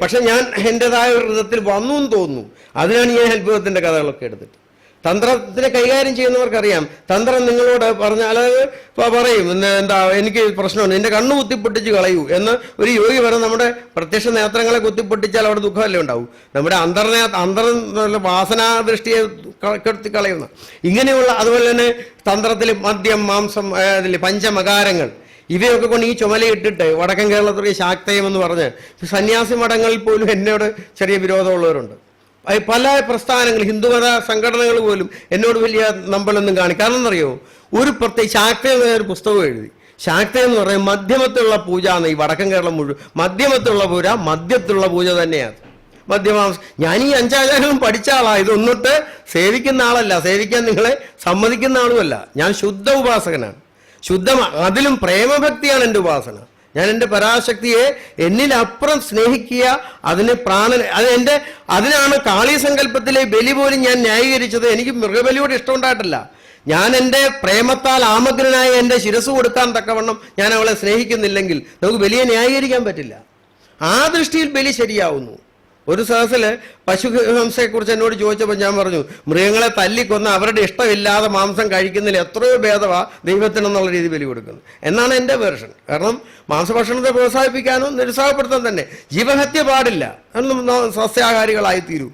പക്ഷെ ഞാൻ എൻ്റെതായ ഒരു വിധത്തിൽ വന്നു എന്ന് തോന്നുന്നു. അതിനാണ് ഞാൻ അത്ഭുതത്തിൻ്റെ കഥകളൊക്കെ എടുത്തിട്ട്. തന്ത്രത്തിനെ കൈകാര്യം ചെയ്യുന്നവർക്കറിയാം. തന്ത്രം നിങ്ങളോട് പറഞ്ഞാൽ പറയും, എന്താ എനിക്ക് പ്രശ്നമുണ്ട്, നിന്റെ കണ്ണു കുത്തിപ്പൊട്ടിച്ച് കളയൂ എന്ന് ഒരു യോഗി പറഞ്ഞ് നമ്മുടെ പ്രത്യക്ഷ നേത്രങ്ങളെ കുത്തിപ്പൊട്ടിച്ചാൽ അവിടെ ദുഃഖമല്ലേ ഉണ്ടാവും. നമ്മുടെ അന്തർ വാസനാദൃഷ്ടിയെ കെടുത്തി കളയുന്ന ഇങ്ങനെയുള്ള. അതുപോലെ തന്നെ തന്ത്രത്തിൽ മദ്യം, മാംസം, അതിൽ പഞ്ചമകാരങ്ങൾ ഇവയൊക്കെ കൊണ്ട് ഈ ചുമലയിട്ടിട്ട് വടക്കൻ കേരളത്തിലെ ശാക്തയം എന്ന് പറഞ്ഞ് സന്യാസി മഠങ്ങളിൽ പോലും എന്നോട് ചെറിയ വിരോധമുള്ളവരുണ്ട്. പല പ്രസ്ഥാനങ്ങൾ, ഹിന്ദുമത സംഘടനകൾ പോലും എന്നോട് വലിയ നമ്പലൊന്നും കാരണം എന്നറിയോ, ഒരു പ്രത്യേക ശാക്തയം ഒരു പുസ്തകം എഴുതി. ശാക്തയം എന്ന് പറയുന്നത് മധ്യമത്തുള്ള പൂജ എന്ന്. ഈ വടക്കൻ കേരളം മുഴുവൻ മധ്യമത്തുള്ള പൂജ, മധ്യത്തുള്ള പൂജ തന്നെയാണ് മധ്യമാംസം. ഞാൻ ഈ 5 ആചാരങ്ങളും പഠിച്ച ആളാണ്. ഇതൊന്നിട്ട് സേവിക്കുന്ന ആളല്ല, സേവിക്കാൻ നിങ്ങളെ സമ്മതിക്കുന്ന ആളുമല്ല. ഞാൻ ശുദ്ധ ഉപാസകനാണ്. അതിലും പ്രേമഭക്തിയാണ് എൻ്റെ ഉപാസന. ഞാൻ എൻ്റെ പരാശക്തിയെ എന്നിലപ്പുറം സ്നേഹിക്കുക, അതിനെ അതിനാണ് കാളി സങ്കല്പത്തിലെ ബലി പോലും ഞാൻ ന്യായീകരിച്ചത്. എനിക്ക് മൃഗബലിയോട് ഇഷ്ടമുണ്ടായിട്ടല്ല. ഞാൻ എൻ്റെ പ്രേമത്താൽ ആമഗ്രനായ എൻ്റെ ശിരസ് കൊടുക്കാൻ തക്കവണ്ണം ഞാൻ അവളെ സ്നേഹിക്കുന്നില്ലെങ്കിൽ നമുക്ക് ബലിയെ ന്യായീകരിക്കാൻ പറ്റില്ല. ആ ദൃഷ്ടിയിൽ ബലി ശരിയാവുന്നു. ഒരു സദസ്സിൽ പശുഹംസയെക്കുറിച്ച് എന്നോട് ചോദിച്ചപ്പോൾ ഞാൻ പറഞ്ഞു, മൃഗങ്ങളെ തല്ലിക്കൊന്ന് അവരുടെ ഇഷ്ടമില്ലാതെ മാംസം കഴിക്കുന്നതിൽ എത്രയോ ഭേദമാണ് ദൈവത്തിനെന്നുള്ള രീതി ബലി കൊടുക്കുന്നത് എന്നാണ് എൻ്റെ വേർഷൻ. കാരണം മാംസഭക്ഷണത്തെ പ്രോത്സാഹിപ്പിക്കാനോ നിരുത്സാഹപ്പെടുത്താൻ തന്നെ. ജീവഹത്യ പാടില്ല, സസ്യാഹാരികളായിത്തീരൂ.